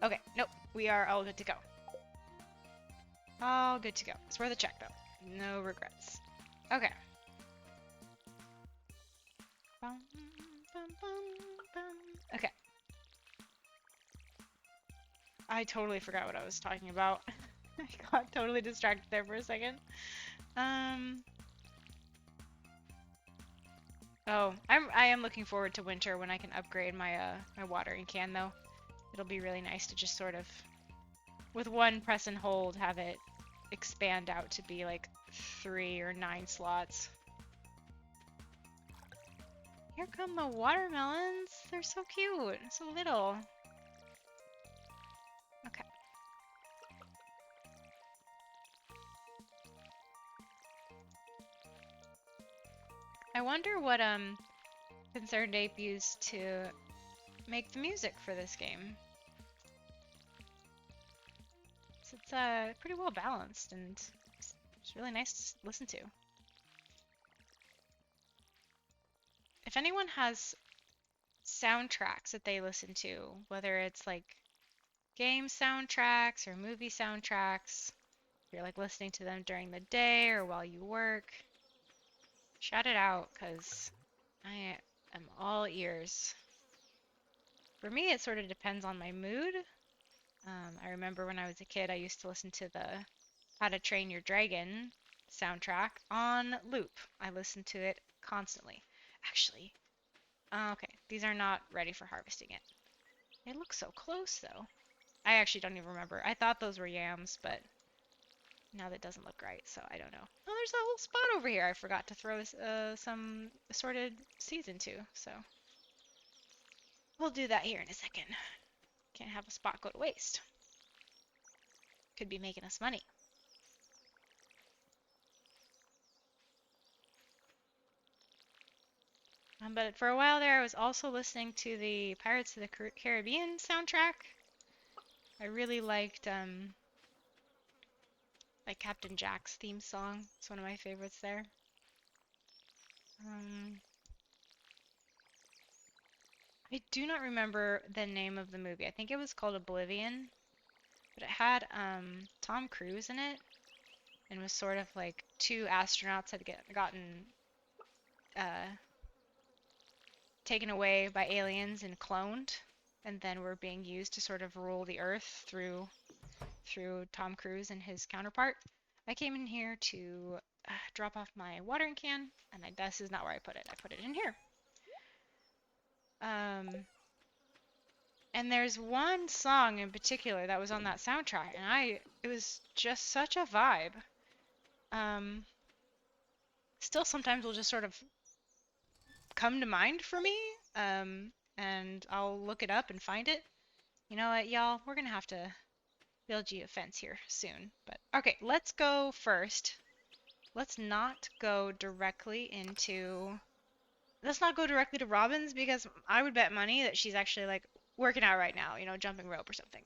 Okay, nope. We are all good to go. All good to go. It's worth a check, though. No regrets. Okay. Bum, bum, bum, bum. Okay. I totally forgot what I was talking about. I got totally distracted there for a second. Oh, I am looking forward to winter when I can upgrade my my watering can though. It'll be really nice to just sort of, with one press and hold, have it expand out to be like 3 or 9 slots. Here come the watermelons. They're so cute, so little. Okay. I wonder what Concerned Ape used to make the music for this game. So it's pretty well balanced and it's really nice to listen to. If anyone has soundtracks that they listen to, whether it's like game soundtracks or movie soundtracks, if you're like listening to them during the day or while you work, shout it out because I am all ears. For me, it sort of depends on my mood. I remember when I was a kid, I used to listen to the How to Train Your Dragon soundtrack on loop. I listened to it constantly. Actually, okay, these are not ready for harvesting it. They look so close though. I actually don't even remember. I thought those were yams, but now that doesn't look right, so I don't know. Oh, there's a whole spot over here I forgot to throw some assorted seeds into, so we'll do that here in a second. Can't have a spot go to waste. Could be making us money. But for a while there, I was also listening to the Pirates of the Caribbean soundtrack. I really liked like Captain Jack's theme song. It's one of my favorites there. I do not remember the name of the movie. I think it was called Oblivion, but it had Tom Cruise in it, and was sort of like two astronauts had gotten taken away by aliens and cloned, and then were being used to sort of rule the Earth through Tom Cruise and his counterpart. I came in here to drop off my watering can, and this is not where I put it. I put it in here. And there's one song in particular that was on that soundtrack, and it was just such a vibe. Still sometimes will just sort of come to mind for me, and I'll look it up and find it. You know what, y'all? We're gonna have to build you a fence here soon. But okay, let's go first. Let's not go directly to Robin's because I would bet money that she's actually like working out right now, you know, jumping rope or something.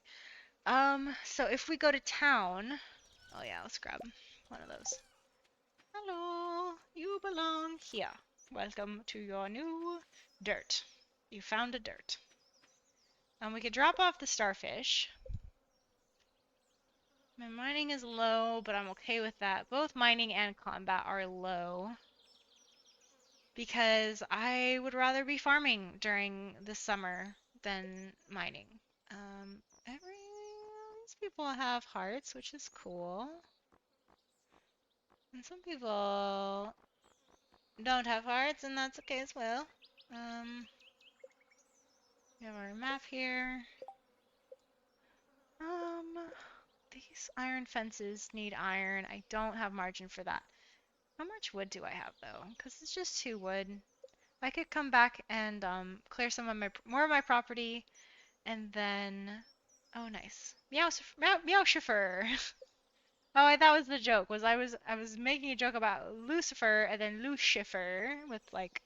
So if we go to town, oh yeah, let's grab one of those. Hello, you belong here. Welcome to your new dirt. You found a dirt. We could drop off the starfish. My mining is low, but I'm okay with that. Both mining and combat are low because I would rather be farming during the summer than mining. These people have hearts, which is cool. And some people don't have hearts, and that's okay as well. We have our map here. These iron fences need iron. I don't have margin for that. How much wood do I have though? Because it's just 2 wood. I could come back and clear some of more of my property, and then oh nice, meow chauffeur. Oh, that was the joke. I was making a joke about Lucifer and then Lucifer with like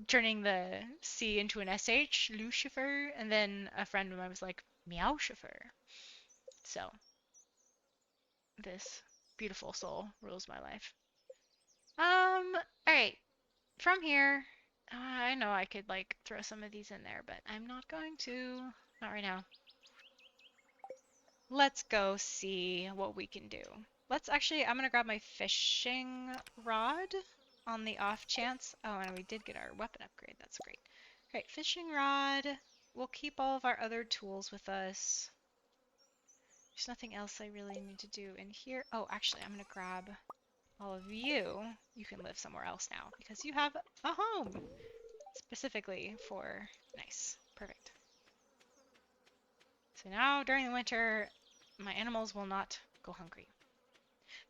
turning the C into an SH, Lucifer, and then a friend of mine was like meow chauffeur. So this beautiful soul rules my life. Alright. From here, I know I could like throw some of these in there, but I'm not going to. Not right now. Let's go see what we can do. I'm gonna grab my fishing rod on the off chance. Oh, and we did get our weapon upgrade. That's great. Alright, fishing rod. We'll keep all of our other tools with us. There's nothing else I really need to do in here. Oh, actually, I'm gonna grab all of you. You can live somewhere else now because you have a home specifically for nice. Perfect. So now during the winter, my animals will not go hungry.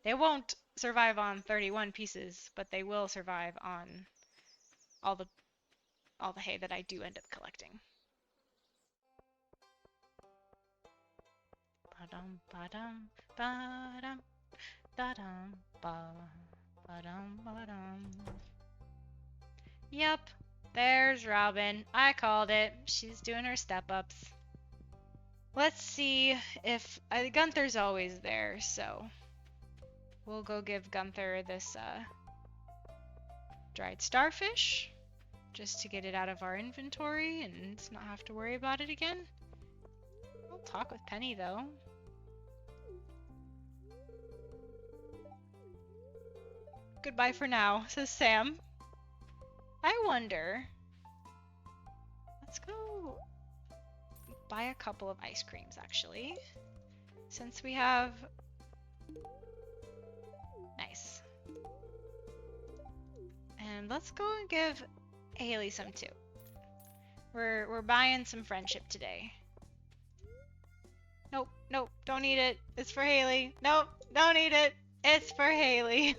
They won't survive on 31 pieces, but they will survive on all the hay that I do end up collecting. Ba-dum, ba-dum, ba-dum, da-dum, ba-dum, ba-dum. Yep, there's Robin. I called it. She's doing her step-ups. Let's see if... Gunther's always there, so... We'll go give Gunther this dried starfish, just to get it out of our inventory and not have to worry about it again. I'll talk with Penny, though. Goodbye for now, says Sam. I wonder... Let's go buy a couple of ice creams, actually. Since we have... Nice. And let's go and give Haley some, too. We're buying some friendship today. Nope, nope, don't eat it. It's for Haley. Nope, don't eat it. It's for Haley.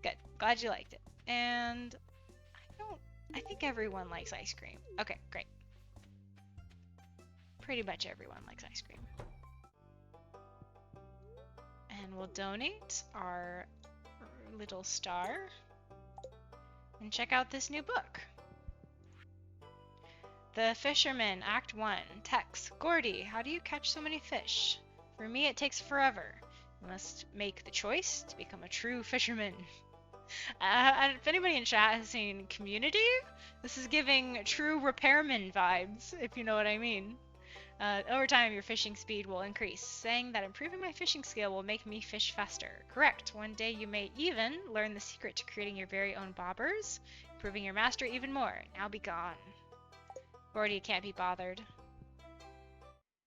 Good. Glad you liked it. And I think everyone likes ice cream. Okay, great. Pretty much everyone likes ice cream. And we'll donate our little star and check out this new book. The Fisherman, Act 1. Text. Gordy, how do you catch so many fish? For me, it takes forever. You must make the choice to become a true fisherman. If anybody in chat has seen Community, this is giving true repairman vibes, if you know what I mean. Over time, your fishing speed will increase, saying that improving my fishing skill will make me fish faster. Correct. One day you may even learn the secret to creating your very own bobbers, improving your mastery even more. Now be gone. Gordy can't be bothered.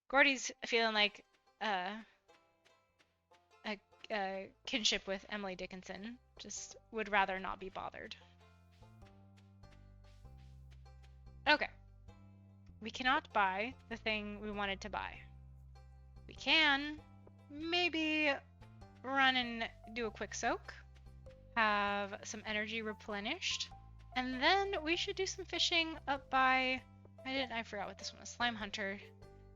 Gordy's feeling like a kinship with Emily Dickinson. Just would rather not be bothered. Okay. We cannot buy the thing we wanted to buy. We can maybe run and do a quick soak, have some energy replenished, and then we should do some fishing up by... I forgot what this one was. Slime Hunter.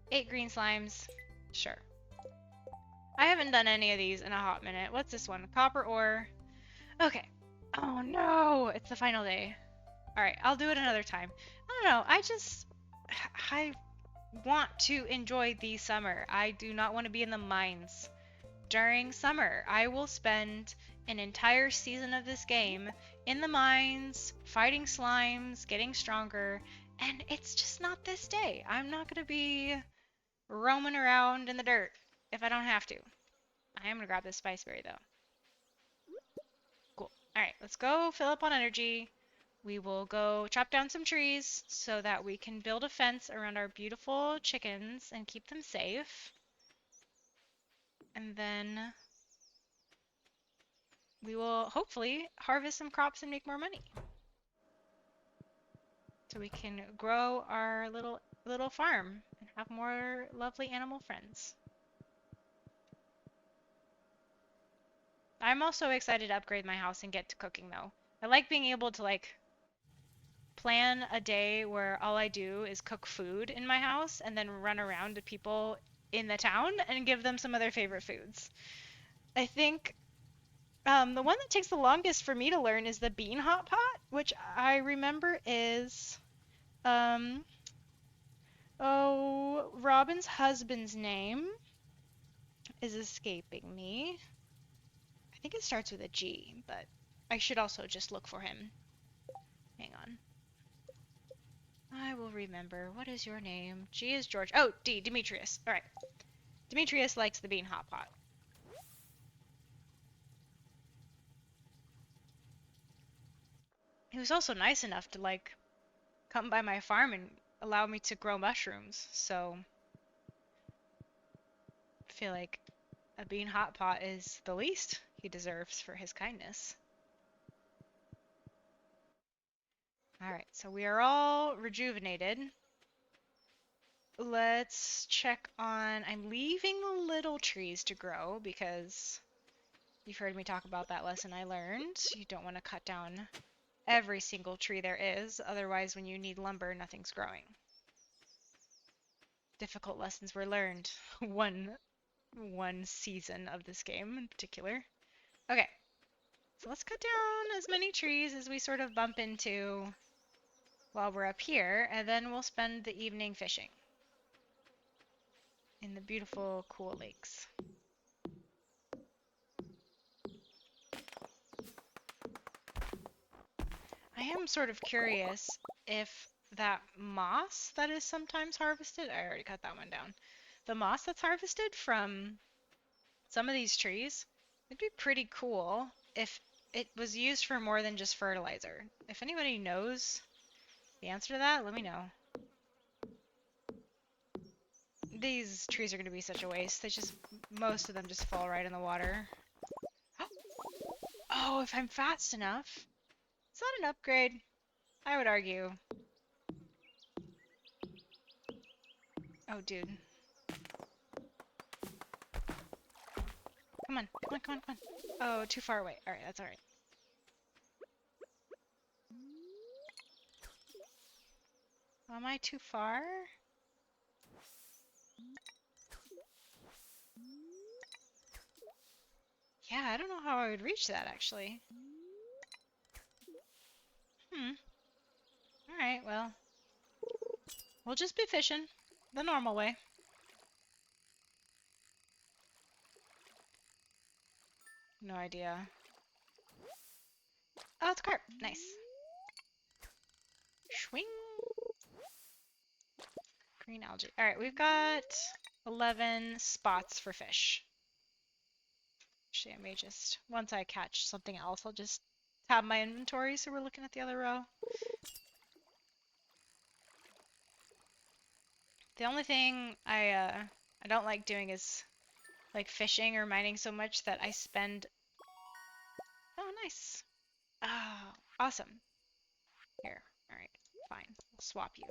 8 green slimes. Sure. I haven't done any of these in a hot minute. What's this one? Copper ore. Okay. Oh no! It's the final day. Alright, I'll do it another time. I don't know. I want to enjoy the summer. I do not want to be in the mines during summer. I will spend an entire season of this game in the mines, fighting slimes, getting stronger, and it's just not this day. I'm not going to be roaming around in the dirt if I don't have to. I am going to grab this spice berry, though. Cool. Alright, let's go fill up on energy. We will go chop down some trees so that we can build a fence around our beautiful chickens and keep them safe. And then we will hopefully harvest some crops and make more money. So we can grow our little farm and have more lovely animal friends. I'm also excited to upgrade my house and get to cooking though. I like being able to plan a day where all I do is cook food in my house and then run around to people in the town and give them some of their favorite foods. I think the one that takes the longest for me to learn is the bean hot pot, which I remember is Robin's husband's name is escaping me. I think it starts with a G, but I should also just look for him. Hang on. I will remember. What is your name? G is George. Oh, D, Demetrius. Alright. Demetrius likes the bean hot pot. He was also nice enough to, come by my farm and allow me to grow mushrooms, so... I feel like a bean hot pot is the least he deserves for his kindness. Alright, so we are all rejuvenated. Let's check on... I'm leaving the little trees to grow because you've heard me talk about that lesson I learned. You don't want to cut down every single tree there is, otherwise when you need lumber, nothing's growing. Difficult lessons were learned one season of this game in particular. Okay. So let's cut down as many trees as we sort of bump into while we're up here, and then we'll spend the evening fishing in the beautiful, cool lakes. I am sort of curious if that moss that is sometimes harvested, I already cut that one down. The moss that's harvested from some of these trees, it'd be pretty cool if it was used for more than just fertilizer. If anybody knows the answer to that, let me know. These trees are going to be such a waste. Most of them just fall right in the water. Oh, if I'm fast enough. Is that an upgrade? I would argue. Oh, dude. Come on, come on, come on, come on. Oh, too far away. Alright, that's alright. Am I too far? Yeah, I don't know how I would reach that, actually. Alright, well. We'll just be fishing. The normal way. No idea. Oh, it's a carp. Nice. Swing. Green algae. Alright, we've got 11 spots for fish. Actually, I may just, once I catch something else, I'll just tab my inventory so we're looking at the other row. The only thing I don't like doing is like fishing or mining so much that I spend. Oh, nice. Oh, awesome. Here. All right. Fine. I'll swap you.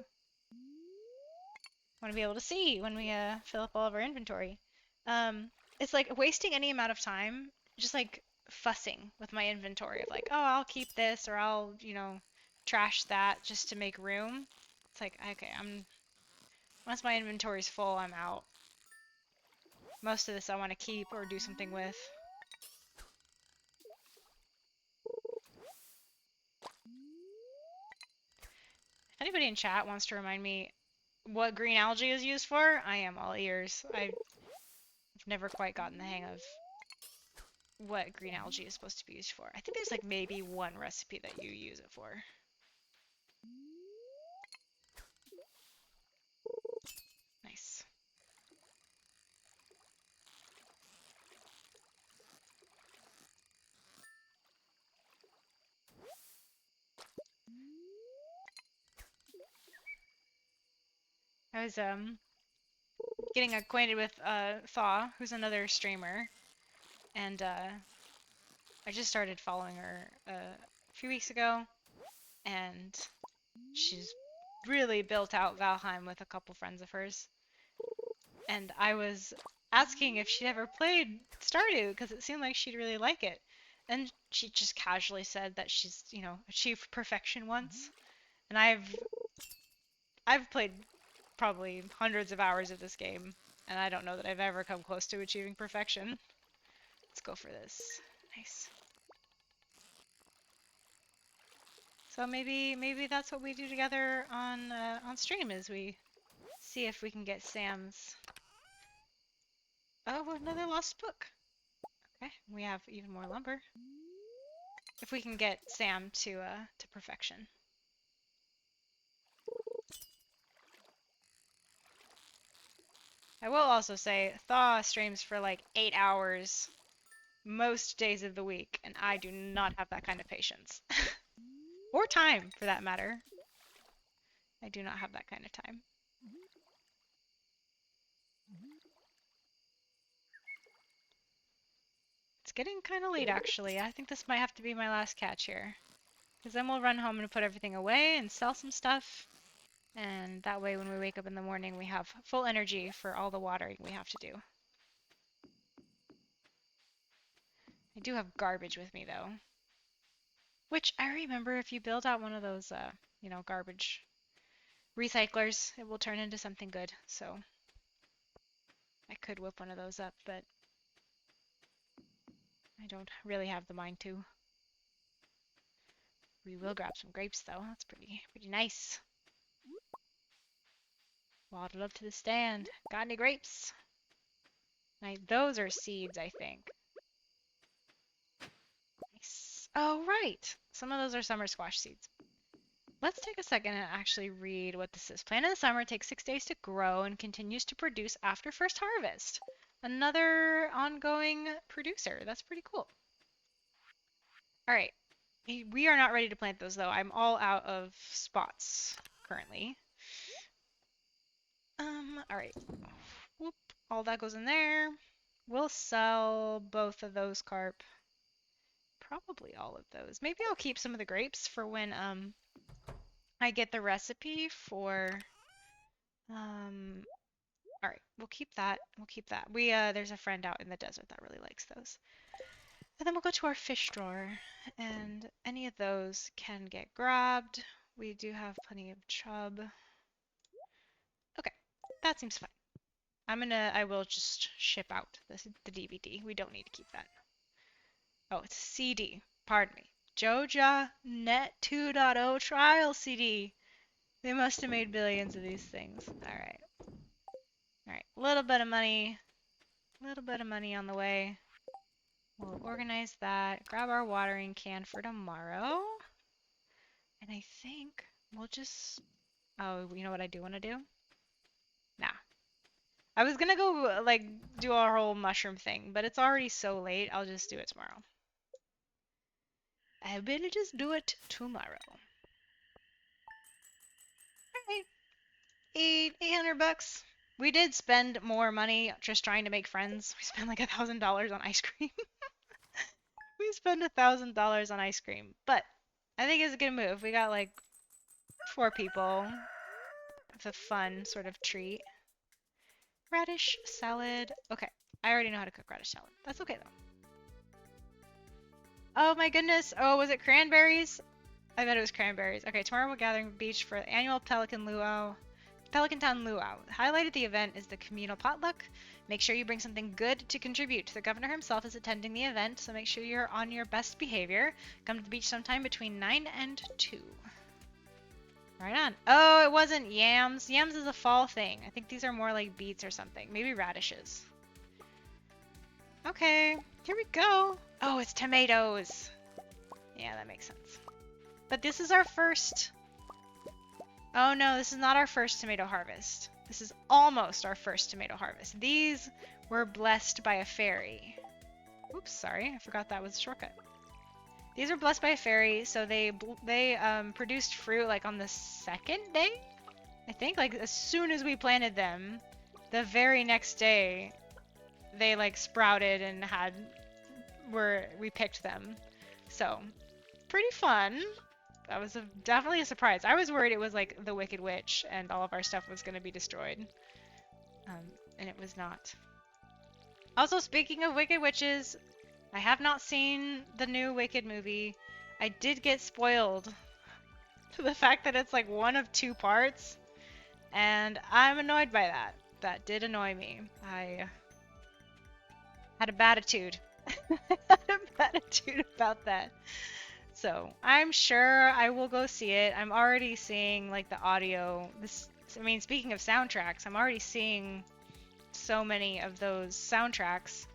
Want to be able to see when we fill up all of our inventory. Um, it's like wasting any amount of time just like fussing with my inventory of like, oh, I'll keep this or I'll, trash that just to make room. It's like, okay, once my inventory's full, I'm out. Most of this I want to keep or do something with. If anybody in chat wants to remind me what green algae is used for, I am all ears. I've never quite gotten the hang of what green algae is supposed to be used for. I think there's like maybe one recipe that you use it for. Nice. I was getting acquainted with Thaw, who's another streamer, and I just started following her a few weeks ago, and she's really built out Valheim with a couple friends of hers. And I was asking if she'd ever played Stardew because it seemed like she'd really like it. And she just casually said that she's, achieved perfection once. And I've played probably hundreds of hours of this game, and I don't know that I've ever come close to achieving perfection. Let's go for this. Nice. So maybe that's what we do together on stream is we see if we can get Sam's. Oh, another lost book. Okay, we have even more lumber. If we can get Sam to perfection. I will also say Thaw streams for like 8 hours most days of the week, and I do not have that kind of patience. Or time, for that matter. I do not have that kind of time. It's getting kind of late, actually. I think this might have to be my last catch here. Because then we'll run home and put everything away and sell some stuff. And that way when we wake up in the morning, we have full energy for all the watering we have to do. I do have garbage with me, though. Which I remember if you build out one of those, garbage recyclers, it will turn into something good. So I could whip one of those up, but I don't really have the mind to. We will grab some grapes though. That's pretty nice. Waddled up to the stand. Got any grapes? Those are seeds, I think. Nice. Oh, right. Some of those are summer squash seeds. Let's take a second and actually read what this is. Plant in the summer, takes 6 days to grow, and continues to produce after first harvest. Another ongoing producer. That's pretty cool. All right. We are not ready to plant those, though. I'm all out of spots currently. All right. Whoop. All that goes in there. We'll sell both of those carp. Probably all of those. Maybe I'll keep some of the grapes for when I get the recipe for all right, we'll keep that. We'll keep that. There's a friend out in the desert that really likes those. And then we'll go to our fish drawer, and any of those can get grabbed. We do have plenty of chub. Okay, that seems fine. I will just ship out the DVD. We don't need to keep that. Oh, it's CD. Pardon me. Joja Net 2.0 trial CD. They must have made billions of these things. All right. All right. A little bit of money. A little bit of money on the way. We'll organize that. Grab our watering can for tomorrow. And I think we'll just... Oh, you know what I do want to do? Nah. I was gonna go, like, do our whole mushroom thing, but it's already so late, I'll just do it tomorrow. I will just do it tomorrow. Alright. 800 bucks. We did spend more money just trying to make friends. We spent like $1,000 on ice cream. We spent $1,000 on ice cream, but I think it's a good move. We got like 4 people. It's a fun sort of treat. Radish salad. Okay, I already know how to cook radish salad. That's okay though. Oh my goodness. Oh, was it cranberries? I bet it was cranberries. Okay, tomorrow we're gathering beach for the annual Pelican Town Luau. Highlight of the event is the communal potluck. Make sure you bring something good to contribute. The governor himself is attending the event, so make sure you're on your best behavior. Come to the beach sometime between 9 and 2. Right on. Oh, it wasn't yams. Yams is a fall thing. I think these are more like beets or something. Maybe radishes. Okay, here we go. Oh, it's tomatoes. Yeah, that makes sense. But this is our first... Oh no, this is not our first tomato harvest. This is almost our first tomato harvest. These were blessed by a fairy. Oops, sorry. I forgot that was a shortcut. These are blessed by a fairy, so they produced fruit like on the 2nd day? I think like as soon as we planted them, the very next day they like sprouted and we picked them. So, pretty fun. That was definitely a surprise. I was worried it was like the Wicked Witch and all of our stuff was going to be destroyed. And it was not. Also, speaking of Wicked Witches, I have not seen the new Wicked movie. I did get spoiled to the fact that it's like one of 2 parts, and I'm annoyed by that. That did annoy me. I had a bad attitude. I had a bad attitude about that. So I'm sure I will go see it. I'm already seeing like the audio. Speaking of soundtracks, I'm already seeing so many of those soundtracks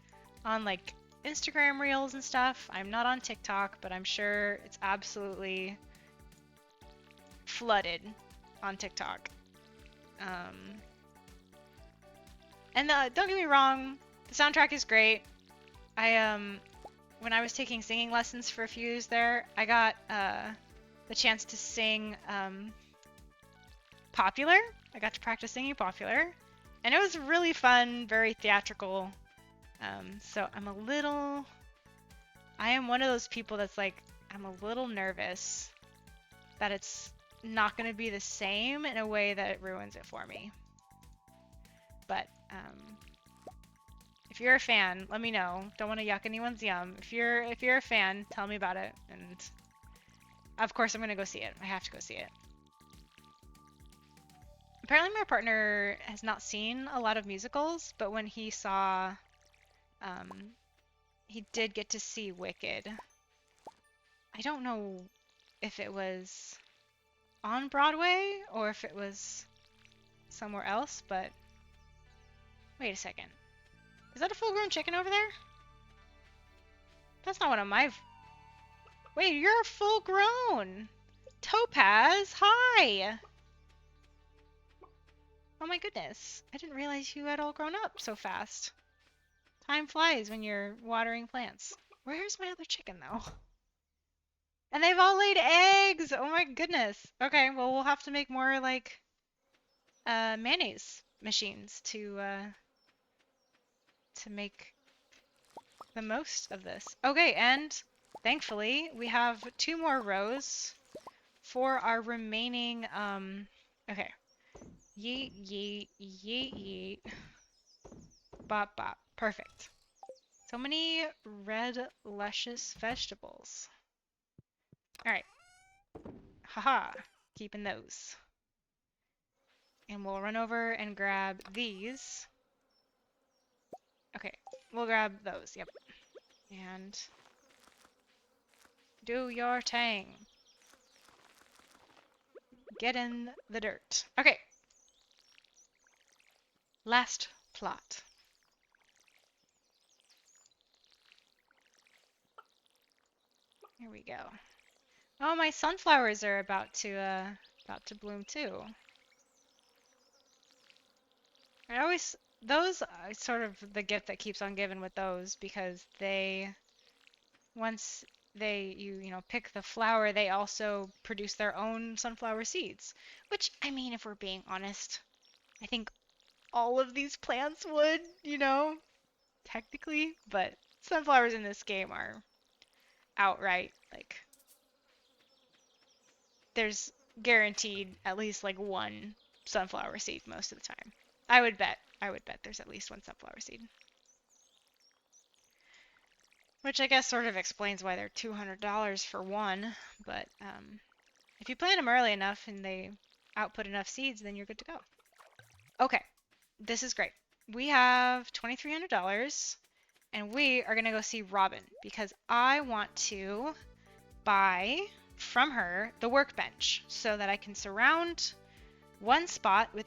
on like Instagram reels and stuff. I'm not on TikTok, but I'm sure it's absolutely flooded on TikTok. And don't get me wrong, the soundtrack is great. When I was taking singing lessons for a few years there, I got the chance to sing Popular. I got to practice singing Popular, and it was really fun, very theatrical. So I am one of those people that's like, I'm a little nervous that it's not going to be the same in a way that it ruins it for me. But if you're a fan, let me know. Don't want to yuck anyone's yum. If you're a fan, tell me about it. And of course, I'm gonna go see it. I have to go see it. Apparently, my partner has not seen a lot of musicals, but when he saw, he did get to see Wicked. I don't know if it was on Broadway or if it was somewhere else, but wait a second. Is that a full-grown chicken over there? That's not one of my... Wait, you're full-grown! Topaz, hi! Oh my goodness. I didn't realize you had all grown up so fast. Time flies when you're watering plants. Where's my other chicken, though? And they've all laid eggs! Oh my goodness. Okay, well, we'll have to make more, like, mayonnaise machines to make the most of this. Okay, and thankfully, we have 2 more rows for our remaining, okay. Yeet, yeet, yeet, yeet. Bop, bop. Perfect. So many red, luscious vegetables. Alright. Haha. Keeping those. And we'll run over and grab these. Okay. We'll grab those. Yep. And do your thing. Get in the dirt. Okay. Last plot. Here we go. Oh, my sunflowers are about to bloom too. Those are sort of the gift that keeps on giving with those, because once you pick the flower, they also produce their own sunflower seeds. Which, I mean, if we're being honest, I think all of these plants would, technically, but sunflowers in this game are outright, like, there's guaranteed at least like one sunflower seed most of the time. I would bet there's at least one sunflower seed. Which I guess sort of explains why they're $200 for one, but if you plant them early enough and they output enough seeds, then you're good to go. Okay, this is great. We have $2,300, and we are gonna go see Robin because I want to buy from her the workbench so that I can surround one spot with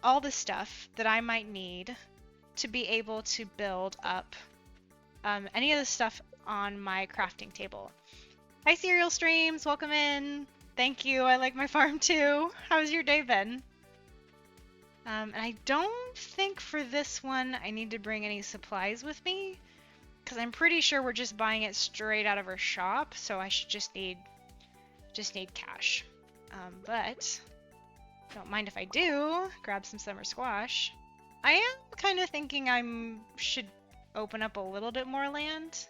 all the stuff that I might need to be able to build up any of the stuff on my crafting table. Hi, Cereal Streams, welcome in. Thank you, I like my farm too. How's your day been? And I don't think for this one I need to bring any supplies with me, because I'm pretty sure we're just buying it straight out of her shop, so I should just need cash. But don't mind if I do grab some summer squash. I am kind of thinking I should open up a little bit more land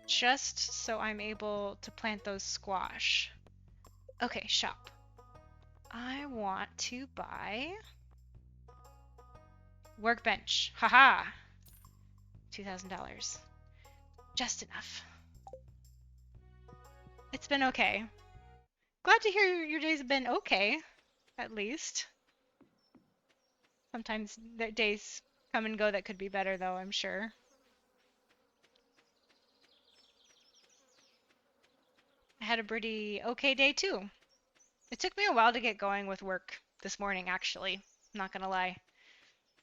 just so I'm able to plant those squash. Okay, shop. I want to buy workbench. Haha. $2,000. Just enough. It's been okay. Glad to hear your days have been okay, at least. Sometimes the days come and go that could be better, though, I'm sure. I had a pretty okay day, too. It took me a while to get going with work this morning, actually. Not gonna lie.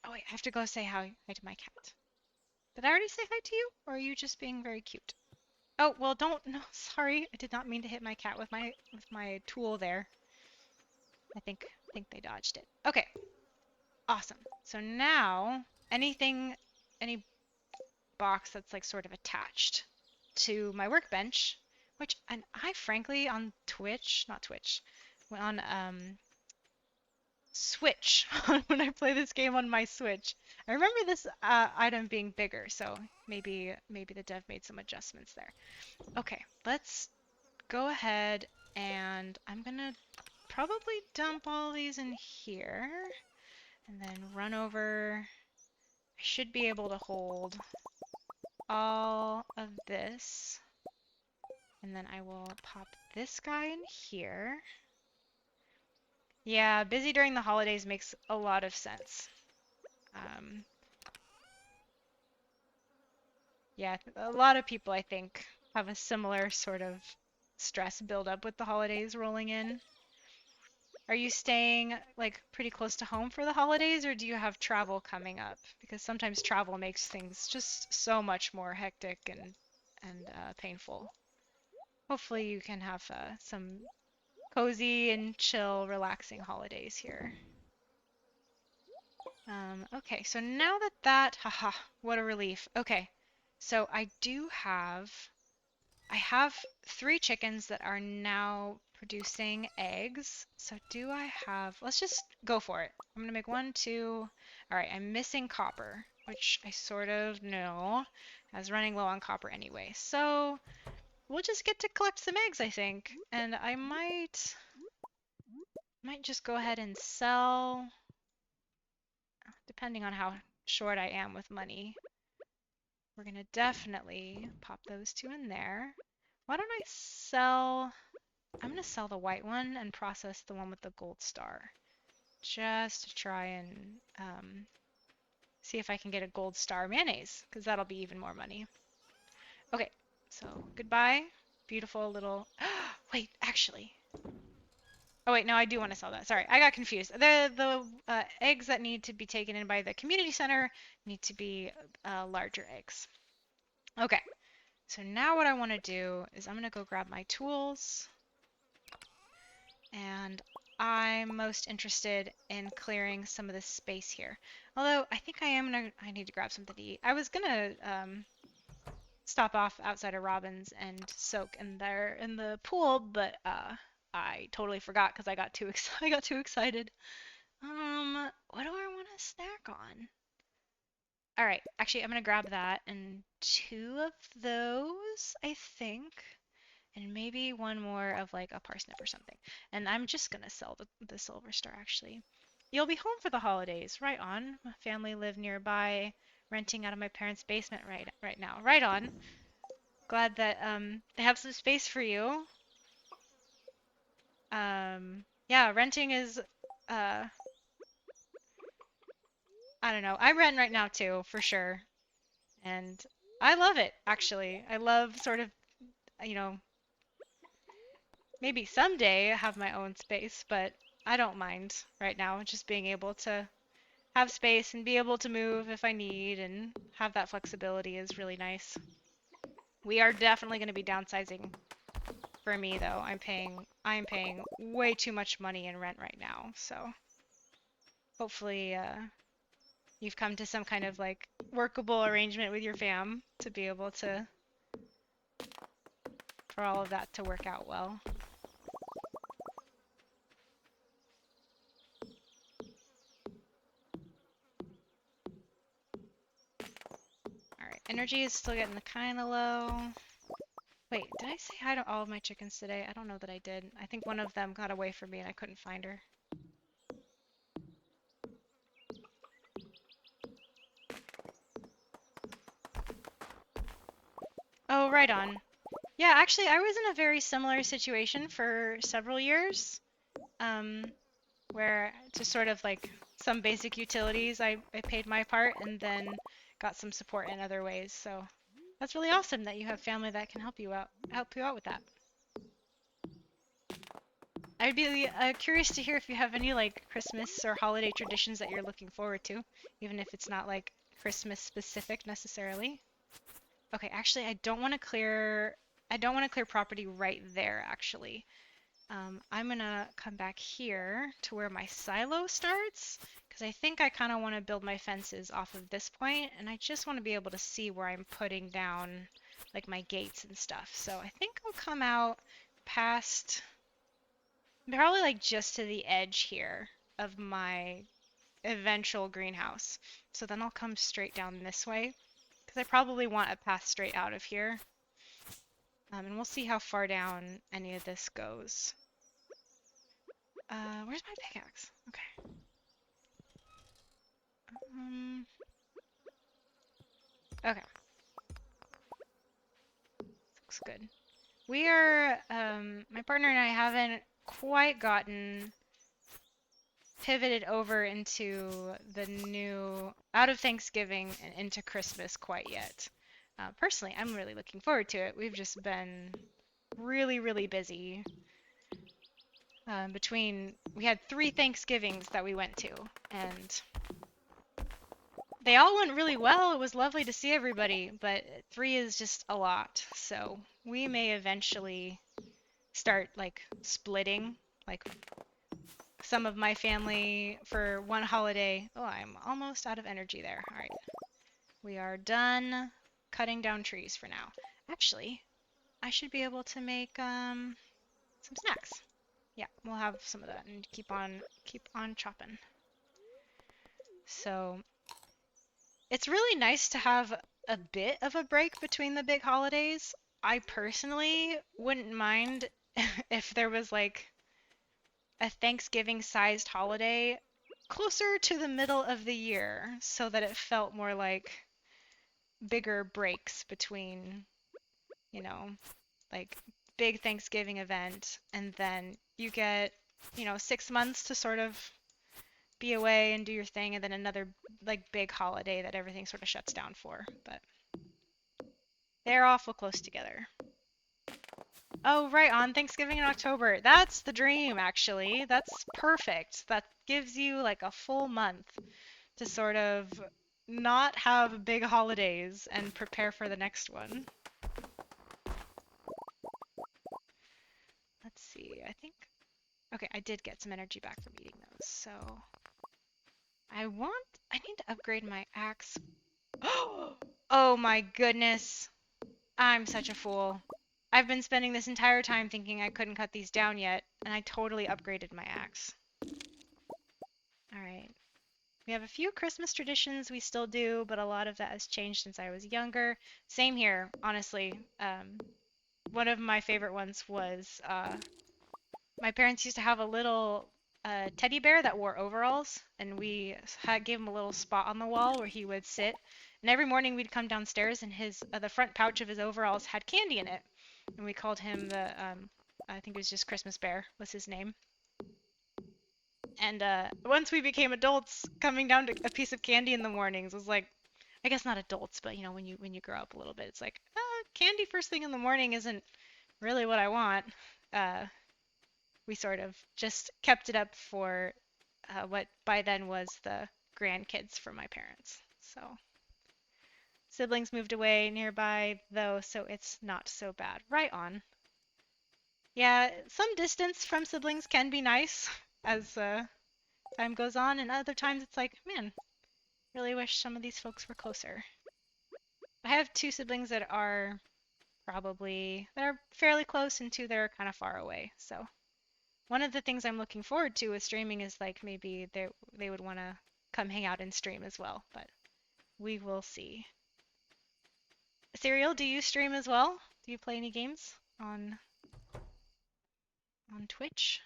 Oh, wait, I have to go say hi to my cat. Did I already say hi to you, or are you just being very cute? Oh, well, no, sorry. I did not mean to hit my cat with my tool there. I think they dodged it. Okay. Awesome. So now, any box that's like sort of attached to my workbench, and I frankly on Twitch, not Twitch, on Switch, when I play this game on my Switch, I remember this item being bigger, so maybe the dev made some adjustments there. Okay, let's go ahead and I'm gonna probably dump all these in here and then run over. I should be able to hold all of this, and then I will pop this guy in here. Yeah, busy during the holidays makes a lot of sense. Yeah, a lot of people, I think, have a similar sort of stress build up with the holidays rolling in. Are you staying like pretty close to home for the holidays, or do you have travel coming up? Because sometimes travel makes things just so much more hectic and painful. Hopefully you can have some cozy and chill, relaxing holidays here. Okay, so now haha, what a relief. Okay, so I have 3 chickens that are now producing eggs. So let's just go for it. I'm gonna make 1, 2. All right, I'm missing copper, which I sort of know. I was running low on copper anyway. So we'll just get to collect some eggs, I think. And I might just go ahead and sell, depending on how short I am with money. We're gonna definitely pop those 2 in there. Why don't I'm gonna sell the white one and process the one with the gold star, just to try and see if I can get a gold star mayonnaise, because that'll be even more money. Okay, so goodbye, beautiful little. Wait, actually. Oh wait, no, I do want to sell that. Sorry, I got confused. The eggs that need to be taken in by the community center need to be larger eggs. Okay, so now what I want to do is I'm gonna go grab my tools. And I'm most interested in clearing some of this space here. Although I think I need to grab something to eat. I was gonna stop off outside of Robin's and soak in there in the pool, but I totally forgot because I got too excited. What do I want to snack on? All right, actually I'm gonna grab that and 2 of those, I think. And maybe 1 more of like a parsnip or something. And I'm just gonna sell the silver star actually. You'll be home for the holidays, right on. My family live nearby, renting out of my parents' basement right now. Right on. Glad that they have some space for you. Yeah, renting is I don't know. I rent right now too, for sure. And I love it actually. I love sort of, you know, maybe someday have my own space, but I don't mind right now just being able to have space and be able to move if I need and have that flexibility is really nice. We are definitely going to be downsizing for me though. I'm paying way too much money in rent right now. So hopefully you've come to some kind of like workable arrangement with your fam to be able to for all of that to work out well. Alright, energy is still getting kind of low. Wait, did I say hi to all of my chickens today? I don't know that I did. I think one of them got away from me and I couldn't find her. Oh, right on. Yeah, actually, I was in a very similar situation for several years, where to sort of like some basic utilities, I paid my part and then got some support in other ways. So that's really awesome that you have family that can help you out with that. I'd be curious to hear if you have any like Christmas or holiday traditions that you're looking forward to, even if it's not like Christmas specific necessarily. Okay, actually, I don't want to clear property right there, actually. I'm gonna come back here to where my silo starts, because I think I kind of want to build my fences off of this point, and I just want to be able to see where I'm putting down like my gates and stuff. So I think I'll come out past, probably like just to the edge here of my eventual greenhouse. So then I'll come straight down this way, because I probably want a path straight out of here. And we'll see how far down any of this goes. Where's my pickaxe? Okay. Okay. Looks good. We are, my partner and I haven't quite gotten pivoted over into the new, out of Thanksgiving and into Christmas quite yet. Personally, I'm really looking forward to it. We've just been really, really busy. We had 3 Thanksgivings that we went to, and they all went really well. It was lovely to see everybody, but 3 is just a lot. So we may eventually start like splitting, like some of my family for one holiday. Oh, I'm almost out of energy there. All right. We are done cutting down trees for now. Actually, I should be able to make some snacks. Yeah, we'll have some of that and keep on chopping. So, it's really nice to have a bit of a break between the big holidays. I personally wouldn't mind if there was like a Thanksgiving sized holiday closer to the middle of the year so that it felt more like bigger breaks between, you know, like big Thanksgiving event and then you get, 6 months to sort of be away and do your thing and then another like big holiday that everything sort of shuts down for. But they're awful close together. Oh, right, on Thanksgiving in October. That's the dream, actually. That's perfect. That gives you like a full month to sort of not have big holidays and prepare for the next one. Let's see, I think. Okay, I did get some energy back from eating those, so I need to upgrade my axe. Oh my goodness. I'm such a fool. I've been spending this entire time thinking I couldn't cut these down yet, and I totally upgraded my axe. Alright. We have a few Christmas traditions we still do, but a lot of that has changed since I was younger. Same here, honestly. One of my favorite ones was my parents used to have a little teddy bear that wore overalls, and we gave him a little spot on the wall where he would sit. And every morning we'd come downstairs, and his the front pouch of his overalls had candy in it, and we called him I think it was just Christmas Bear was his name. And once we became adults, coming down to a piece of candy in the mornings was like, I guess not adults, but when you grow up a little bit, it's like, candy first thing in the morning isn't really what I want. Uh, we sort of just kept it up for what by then was the grandkids for my parents. So siblings moved away nearby though, so it's not so bad. Right on. Yeah, some distance from siblings can be nice as time goes on, and other times it's like, man, really wish some of these folks were closer. I have 2 siblings that are fairly close and 2 that are kind of far away. So one of the things I'm looking forward to with streaming is like maybe they would want to come hang out and stream as well, but we will see. Serial, do you stream as well? Do you play any games on Twitch?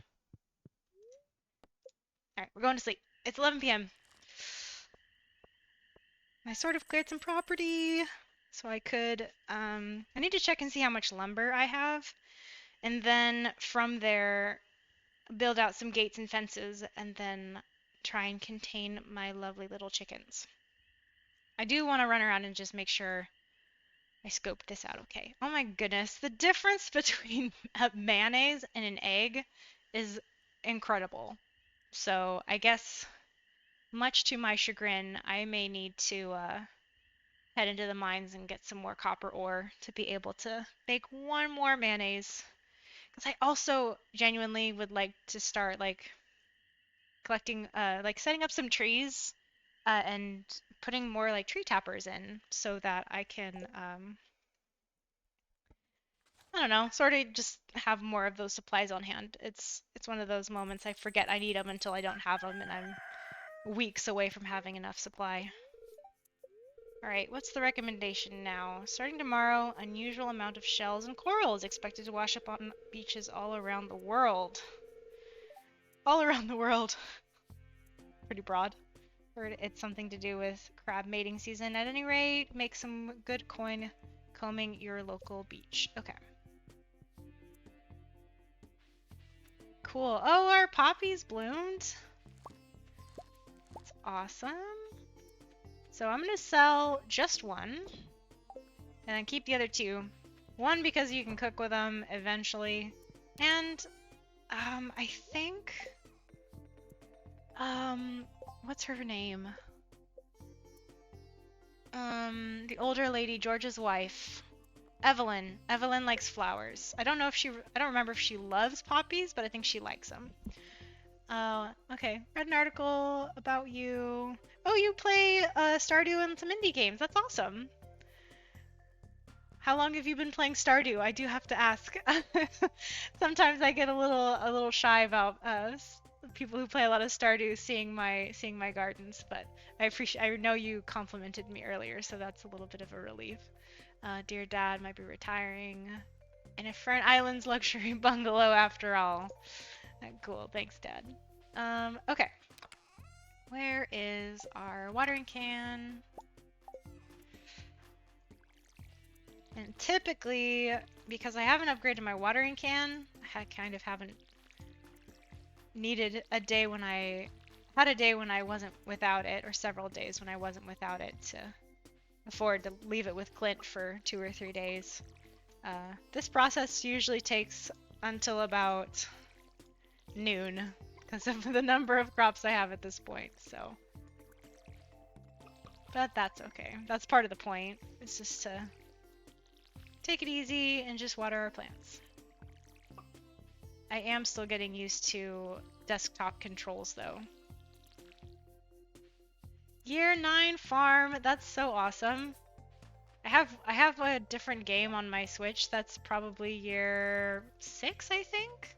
All right, we're going to sleep. It's 11 p.m. I sort of cleared some property, so I could. I need to check and see how much lumber I have, and then from there build out some gates and fences, and then try and contain my lovely little chickens. I do want to run around and just make sure I scoped this out okay. Oh my goodness, the difference between a mayonnaise and an egg is incredible. So I guess, much to my chagrin, I may need to head into the mines and get some more copper ore to be able to make one more mayonnaise. Because I also genuinely would like to start like collecting, like setting up some trees and putting more like tree tappers in so that I can, I don't know, sort of just have more of those supplies on hand. It's one of those moments I forget I need them until I don't have them, and I'm weeks away from having enough supply. Alright, what's the recommendation now? Starting tomorrow, unusual amount of shells and coral is expected to wash up on beaches all around the world. All around the world. Pretty broad. Heard it's something to do with crab mating season. At any rate, make some good coin combing your local beach. Okay. Cool. Oh, our poppies bloomed. That's awesome. So I'm gonna sell just one and then keep the other 2. One, because you can cook with them eventually, and I think what's her name? The older lady, George's wife, Evelyn. Evelyn likes flowers. I don't know if she, I don't remember if she loves poppies, but I think she likes them. Okay. Read an article about you. Oh, you play Stardew and some indie games. That's awesome. How long have you been playing Stardew? I do have to ask. Sometimes I get a little shy about people who play a lot of Stardew seeing my gardens, but I know you complimented me earlier, so that's a little bit of a relief. Dear Dad might be retiring, and if for an island's luxury bungalow after all. Cool, thanks, Dad. Okay. Where is our watering can? And typically, because I haven't upgraded my watering can, I kind of haven't needed a day when I had a day when I wasn't without it, or several days when I wasn't without it to afford to leave it with Clint for 2 or 3 days. This process usually takes until about noon because of the number of crops I have at this point, so. But that's okay. That's part of the point. It's just to take it easy and just water our plants. I am still getting used to desktop controls though. Year 9 farm, that's so awesome. I have a different game on my Switch that's probably year 6, I think.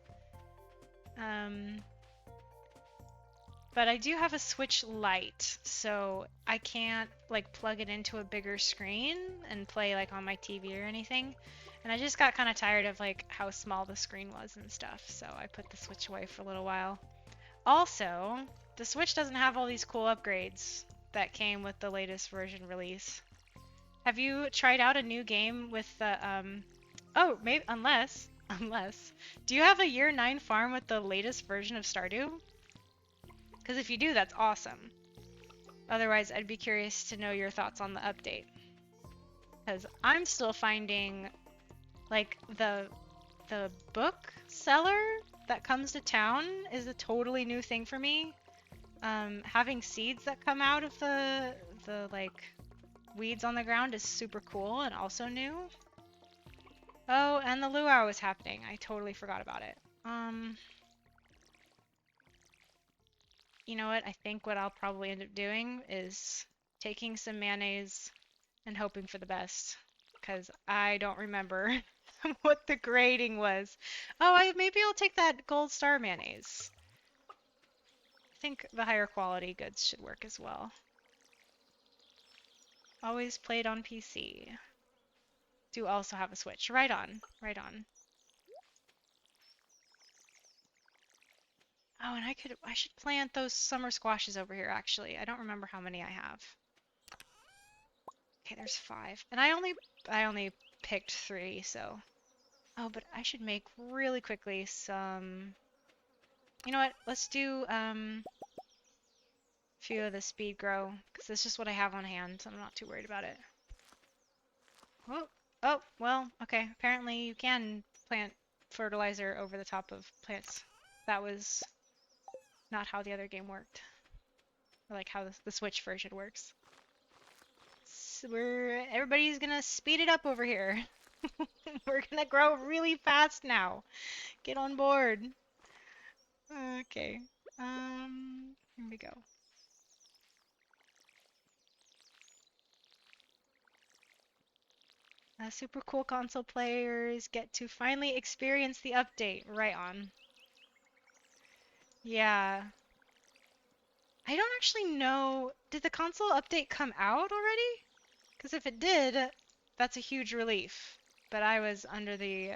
But I do have a Switch Lite, so I can't like plug it into a bigger screen and play like on my TV or anything. And I just got kind of tired of like how small the screen was and stuff, so I put the Switch away for a little while. Also, the Switch doesn't have all these cool upgrades that came with the latest version release. Have you tried out a new game with the oh, maybe unless do you have a year 9 farm with the latest version of Stardew? Because if you do, that's awesome. Otherwise, I'd be curious to know your thoughts on the update. Because I'm still finding, like, the book seller that comes to town is a totally new thing for me. Having seeds that come out of the like, weeds on the ground is super cool and also new. Oh, and the luau is happening. I totally forgot about it. You know what? I think what I'll probably end up doing is taking some mayonnaise and hoping for the best, because I don't remember what the grading was. Oh, maybe I'll take that gold star mayonnaise. I think the higher quality goods should work as well. Always played on PC. Do also have a Switch. Right on, right on. Oh, and I should plant those summer squashes over here, actually. I don't remember how many I have. Okay, there's 5. And I only picked 3, so. Oh, but I should make really quickly some. You know what? Let's do a few of the speed grow, because that's just what I have on hand, so I'm not too worried about it. Oh, well, okay. Apparently you can plant fertilizer over the top of plants. That was not how the other game worked. Or like how the Switch version works. So everybody's gonna speed it up over here. We're gonna grow really fast now. Get on board. Okay. Here we go. Super cool console players get to finally experience the update. Right on. Yeah. I don't actually know. Did the console update come out already? Because if it did, that's a huge relief. But I was under the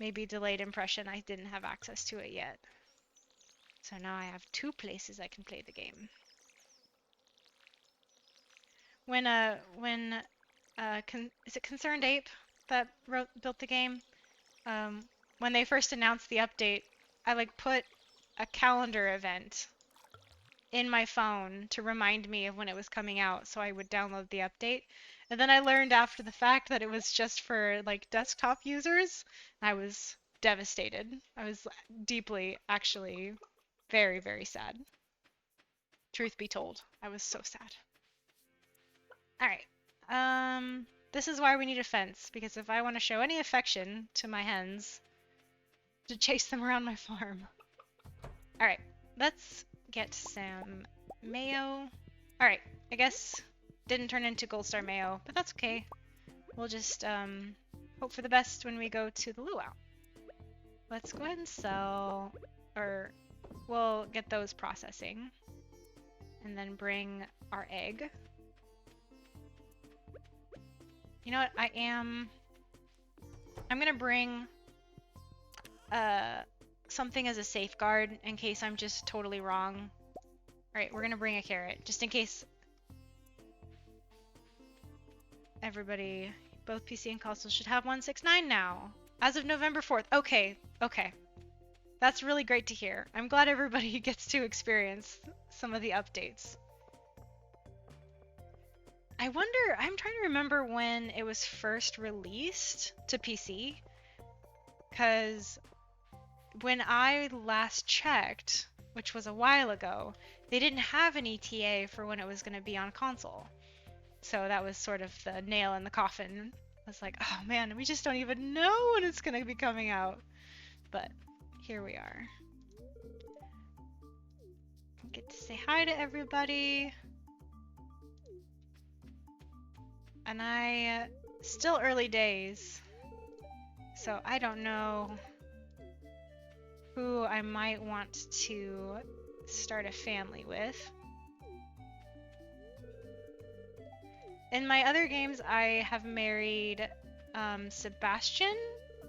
maybe delayed impression I didn't have access to it yet. So now I have 2 places I can play the game. When is it Concerned Ape that built the game? When they first announced the update, I like put a calendar event in my phone to remind me of when it was coming out, so I would download the update. And then I learned after the fact that it was just for like desktop users. I was devastated. I was deeply, actually, very, very sad. Truth be told, I was so sad. All right. This is why we need a fence, because if I want to show any affection to my hens, to chase them around my farm. All right, let's get some mayo. All right, I guess didn't turn into gold star mayo, but that's okay. We'll just hope for the best when we go to the luau. Let's go ahead and sell, or we'll get those processing, and then bring our egg. You know what? I'm gonna bring something as a safeguard in case I'm just totally wrong. Alright, we're gonna bring a carrot, just in case everybody, both PC and console, should have 169 now. As of November 4th. Okay, okay. That's really great to hear. I'm glad everybody gets to experience some of the updates. I wonder, I'm trying to remember when it was first released to PC, because when I last checked, which was a while ago, they didn't have an ETA for when it was going to be on console. So that was sort of the nail in the coffin. I was like, oh man, we just don't even know when it's going to be coming out. But here we are. Get to say hi to everybody. And still early days, so I don't know who I might want to start a family with. In my other games, I have married Sebastian,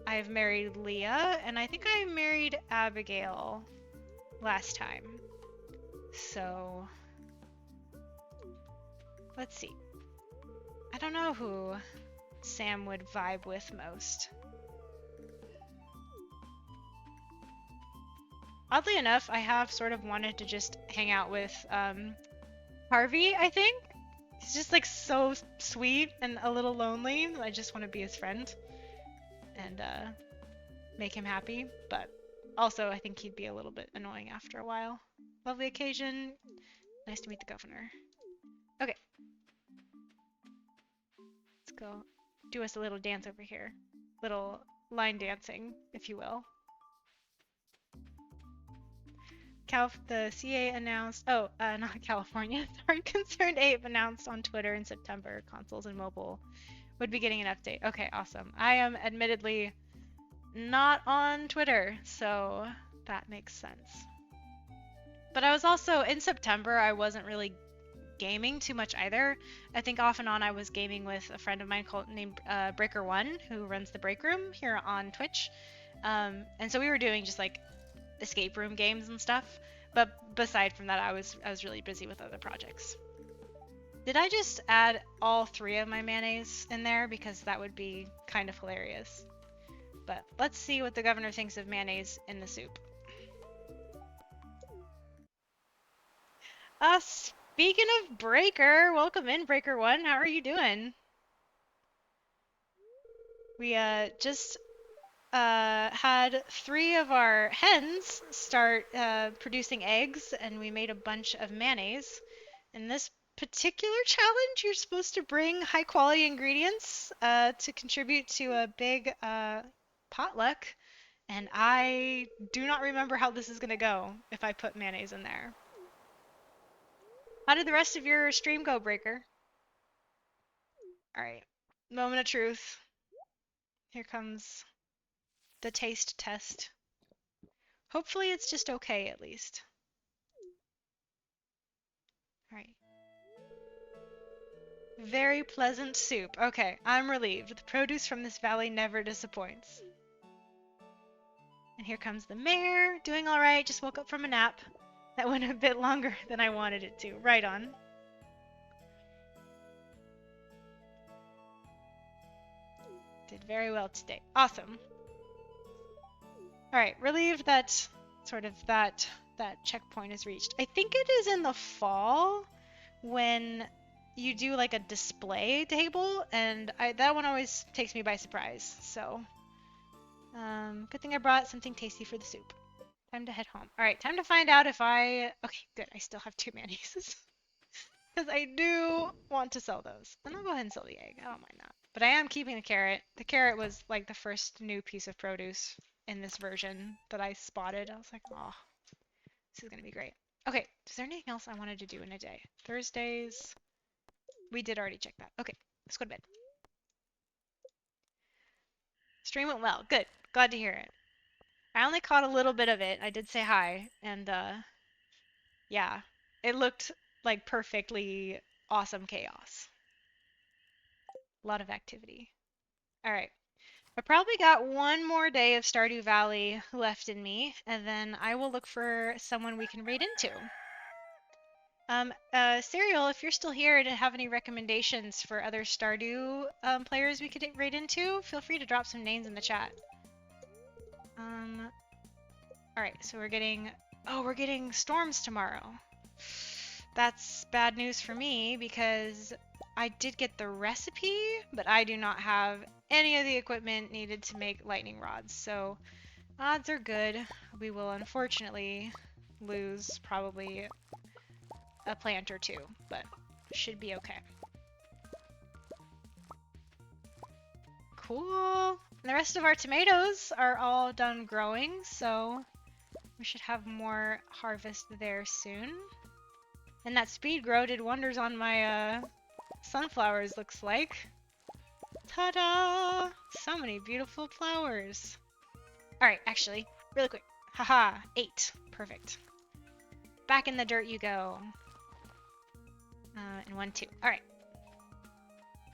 I've married Leah, and I think I married Abigail last time. So, let's see. I don't know who Sam would vibe with most. Oddly enough, I have sort of wanted to just hang out with Harvey, I think. He's just like so sweet and a little lonely. I just want to be his friend and make him happy. But also, I think he'd be a little bit annoying after a while. Lovely occasion. Nice to meet the governor. Okay. Let's go do us a little dance over here. Little line dancing, if you will. The CA announced, not California, sorry, Concerned Ape announced on Twitter in September consoles and mobile would be getting an update. Okay, awesome. I am admittedly not on Twitter, so that makes sense. But I was also, in September, I wasn't really gaming too much either. I think off and on I was gaming with a friend of mine named Breaker1, who runs the Break Room here on Twitch. And so we were doing just like escape room games and stuff, but beside from that I was really busy with other projects. Did I just add all 3 of my mayonnaise in there, because that would be kind of hilarious. But let's see what the governor thinks of mayonnaise in the soup. Speaking of Breaker, welcome in, Breaker1. How are you doing? We just had 3 of our hens start producing eggs, and we made a bunch of mayonnaise. In this particular challenge, you're supposed to bring high quality ingredients to contribute to a big potluck, and I do not remember how this is going to go if I put mayonnaise in there. How did the rest of your stream go, Breaker? Alright, moment of truth. Here comes the taste test. Hopefully it's just okay, at least. Alright. Very pleasant soup. Okay, I'm relieved. The produce from this valley never disappoints. And here comes the mayor, doing alright, just woke up from a nap. That went a bit longer than I wanted it to. Right on. Did very well today. Awesome. Alright, relieved that sort of that checkpoint is reached. I think it is in the fall when you do like a display table, and that one always takes me by surprise. So, good thing I brought something tasty for the soup. Time to head home. All right, time to find out if I. Okay, good. I still have 2 mayonnaises because I do want to sell those, and I'll go ahead and sell the egg. I don't mind that. But I am keeping the carrot. The carrot was like the first new piece of produce in this version that I spotted. I was like, oh, this is gonna be great. Okay, is there anything else I wanted to do in a day? Thursdays. We did already check that. Okay, let's go to bed. Stream went well. Good. Glad to hear it. I only caught a little bit of it. I did say hi, and yeah, it looked like perfectly awesome chaos. A lot of activity. All right. I probably got one more day of Stardew Valley left in me, and then I will look for someone we can raid into. Serial, if you're still here and have any recommendations for other Stardew players we could raid into, feel free to drop some names in the chat. Alright, so we're getting storms tomorrow. That's bad news for me because I did get the recipe, but I do not have any of the equipment needed to make lightning rods, so odds are good. We will unfortunately lose probably a plant or two, but should be okay. Cool. And the rest of our tomatoes are all done growing, so we should have more harvest there soon. And that speed grow did wonders on my sunflowers, looks like. Ta-da! So many beautiful flowers. Alright, actually, really quick. Haha, 8. Perfect. Back in the dirt you go. And 1, 2. Alright.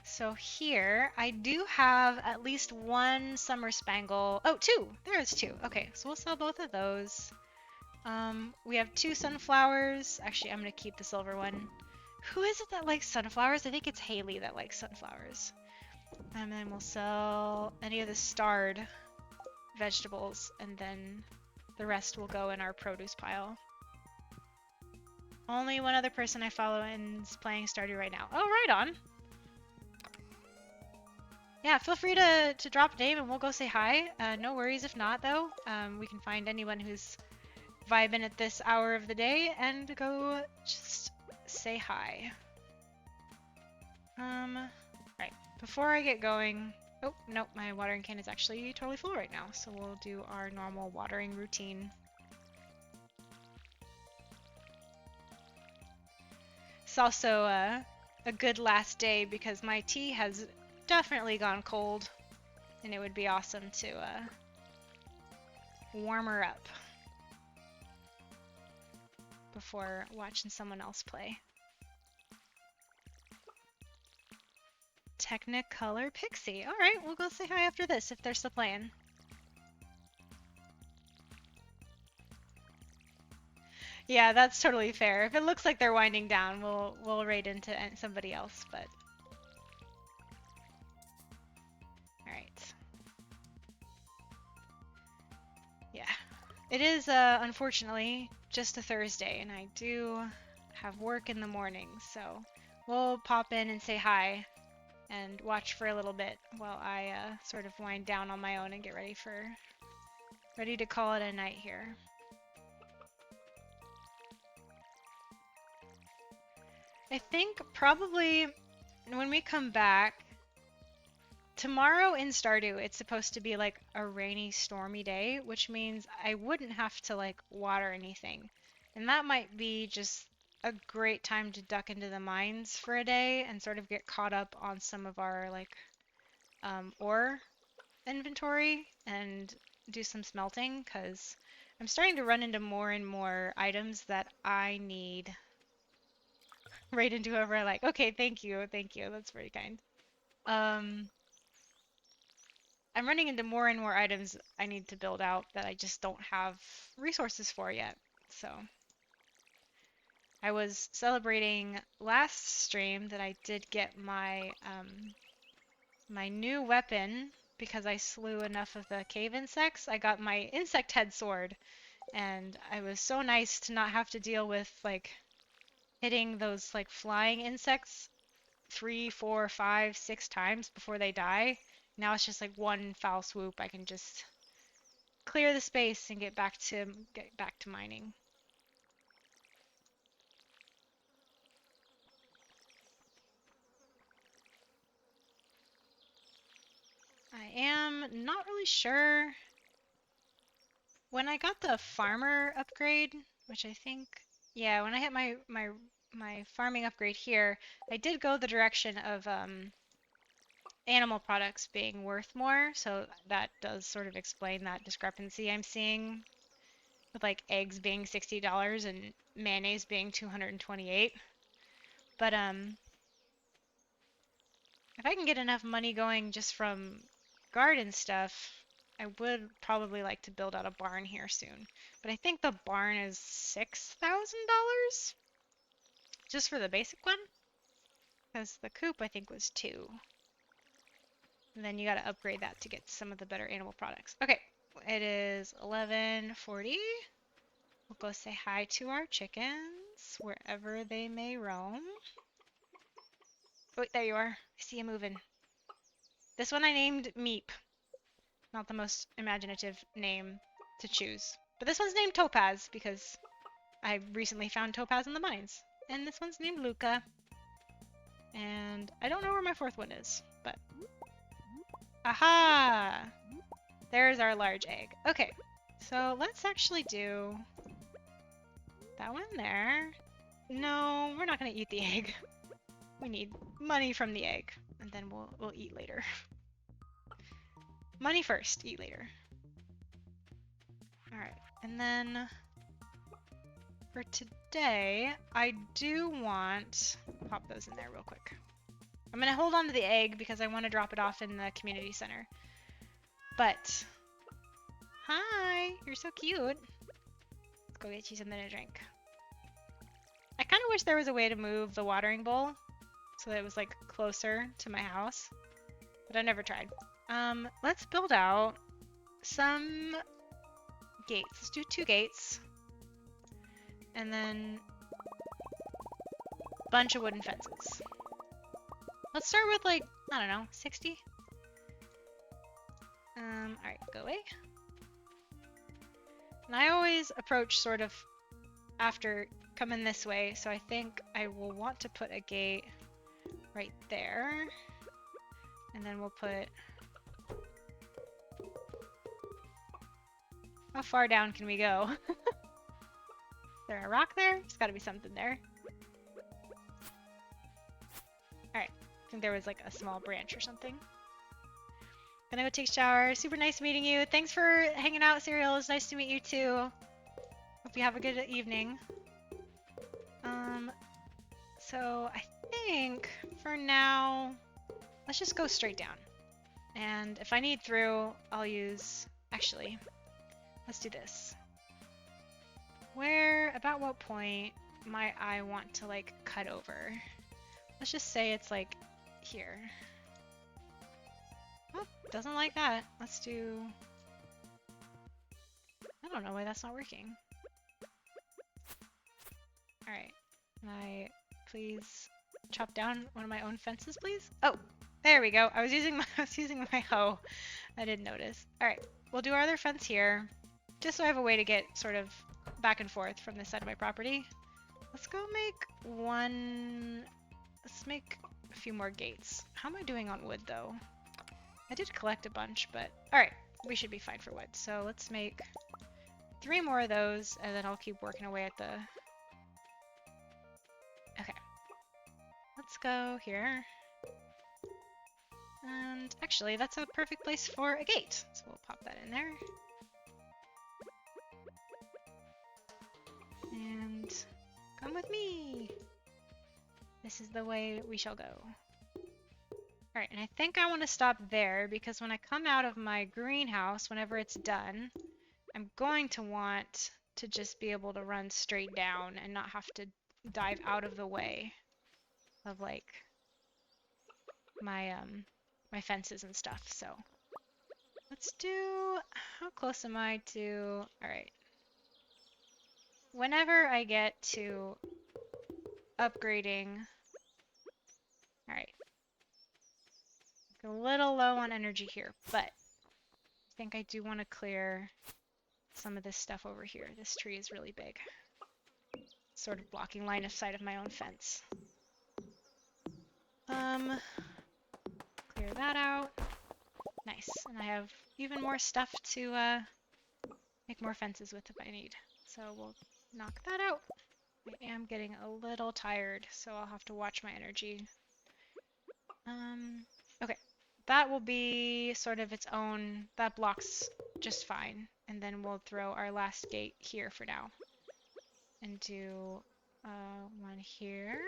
So here, I do have at least one summer spangle. Oh, 2! There is 2. Okay, so we'll sell both of those. We have 2 sunflowers. Actually, I'm gonna keep the silver one. Who is it that likes sunflowers? I think it's Haley that likes sunflowers. And then we'll sell any of the starred vegetables, and then the rest will go in our produce pile. Only one other person I follow is playing Stardew right now. Oh, right on. Yeah, feel free to drop a name and we'll go say hi. No worries if not, though. We can find anyone who's vibing at this hour of the day and go just say hi. Right. Before I get going... Oh, nope, my watering can is actually totally full right now, so we'll do our normal watering routine. It's also a good last day because my tea has definitely gone cold, and it would be awesome to warm her up before watching someone else play. Technicolor Pixie. Alright, we'll go say hi after this if they're still playing. Yeah, that's totally fair. If it looks like they're winding down, we'll raid into somebody else, but... Alright. Yeah. It is, unfortunately, just a Thursday, and I do have work in the morning, so we'll pop in and say hi and watch for a little bit while I sort of wind down on my own and get ready to call it a night here. I think probably when we come back, tomorrow in Stardew, it's supposed to be like a rainy, stormy day, which means I wouldn't have to like water anything. And that might be just a great time to duck into the mines for a day and sort of get caught up on some of our like ore inventory and do some smelting, because I'm starting to run into more and more items that I need right into whoever I like. Okay, thank you, that's very kind. I'm running into more and more items I need to build out that I just don't have resources for yet, so I was celebrating last stream that I did get my my new weapon because I slew enough of the cave insects. I got my insect head sword, and I was so nice to not have to deal with like hitting those like flying insects 3, 4, 5, 6 times before they die. Now it's just like one foul swoop. I can just clear the space and get back to mining. I am not really sure. When I got the farmer upgrade, which I think, yeah, when I hit my farming upgrade here, I did go the direction of animal products being worth more, so that does sort of explain that discrepancy I'm seeing with like eggs being $60 and mayonnaise being 228. But if I can get enough money going just from garden stuff, I would probably like to build out a barn here soon. But I think the barn is $6,000 just for the basic one, because the coop I think was 2. And then you got to upgrade that to get some of the better animal products. Okay, it is 11:40. We'll go say hi to our chickens wherever they may roam. Wait, there you are. I see you moving. This one I named Meep. Not the most imaginative name to choose. But this one's named Topaz because I recently found topaz in the mines. And this one's named Luca. And I don't know where my 4th one is, but... Aha! There's our large egg. Okay, so let's actually do that one there. No, we're not going to eat the egg. We need money from the egg, and then we'll eat later. Money first, eat later. Alright, and then for today, I do want... Pop those in there real quick. I'm going to hold on to the egg because I want to drop it off in the community center. But... Hi! You're so cute! Let's go get you something to drink. I kind of wish there was a way to move the watering bowl so that it was like closer to my house, but I never tried. Let's build out some gates. Let's do 2 gates, and then a bunch of wooden fences. Let's start with like, I don't know, 60? Alright, go away. And I always approach sort of after coming this way, so I think I will want to put a gate right there. And then we'll put... How far down can we go? Is there a rock there? There's gotta be something there. Alright, I think there was like a small branch or something. Gonna go take a shower. Super nice meeting you. Thanks for hanging out, Serial. It's nice to meet you too. Hope you have a good evening. So I think for now, let's just go straight down. And if I need through, I'll use... Actually, let's do this. About what point might I want to like cut over? Let's just say it's like here. Oh, doesn't like that. Let's do... I don't know why that's not working. Alright. Can I please chop down one of my own fences, please? Oh! There we go. I was using my hoe. I didn't notice. Alright. We'll do our other fence here. Just so I have a way to get sort of back and forth from this side of my property. Let's go make one... Let's make a few more gates. How am I doing on wood, though? I did collect a bunch, but... Alright, we should be fine for wood. So let's make 3 more of those, and then I'll keep working away at the... Okay. Let's go here. And actually, that's a perfect place for a gate. So we'll pop that in there. And come with me! This is the way we shall go. Alright, and I think I want to stop there because when I come out of my greenhouse, whenever it's done, I'm going to want to just be able to run straight down and not have to dive out of the way of like my my fences and stuff. So let's do, how close am I to, alright. Whenever I get to upgrading All right. A little low on energy here, but I think I do want to clear some of this stuff over here. This tree is really big. Sort of blocking line of sight of my own fence. Clear that out. Nice. And I have even more stuff to make more fences with if I need. So we'll knock that out. I am getting a little tired, so I'll have to watch my energy. Okay. That will be sort of its own, that blocks just fine. And then we'll throw our last gate here for now. And do one here.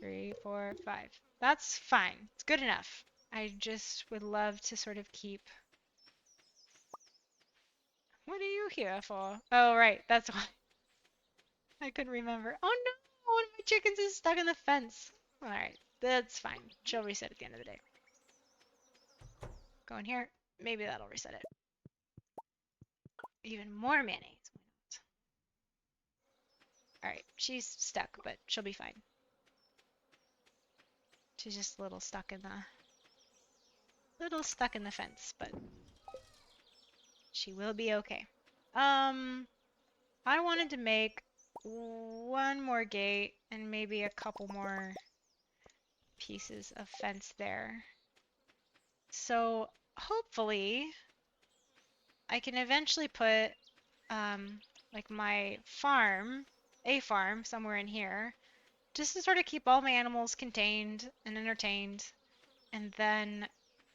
3, 4, 5. That's fine. It's good enough. I just would love to sort of keep... What are you here for? Oh, right. That's why. I couldn't remember. Oh no! One of my chickens is stuck in the fence. Alright. That's fine. She'll reset at the end of the day. Go in here. Maybe that'll reset it. Even more mayonnaise. Why not? Alright. She's stuck, but she'll be fine. She's just a little stuck in the... fence, but she will be okay. I wanted to make one more gate and maybe a couple more pieces of fence there. So hopefully I can eventually put like my farm, a farm somewhere in here, just to sort of keep all my animals contained and entertained. And then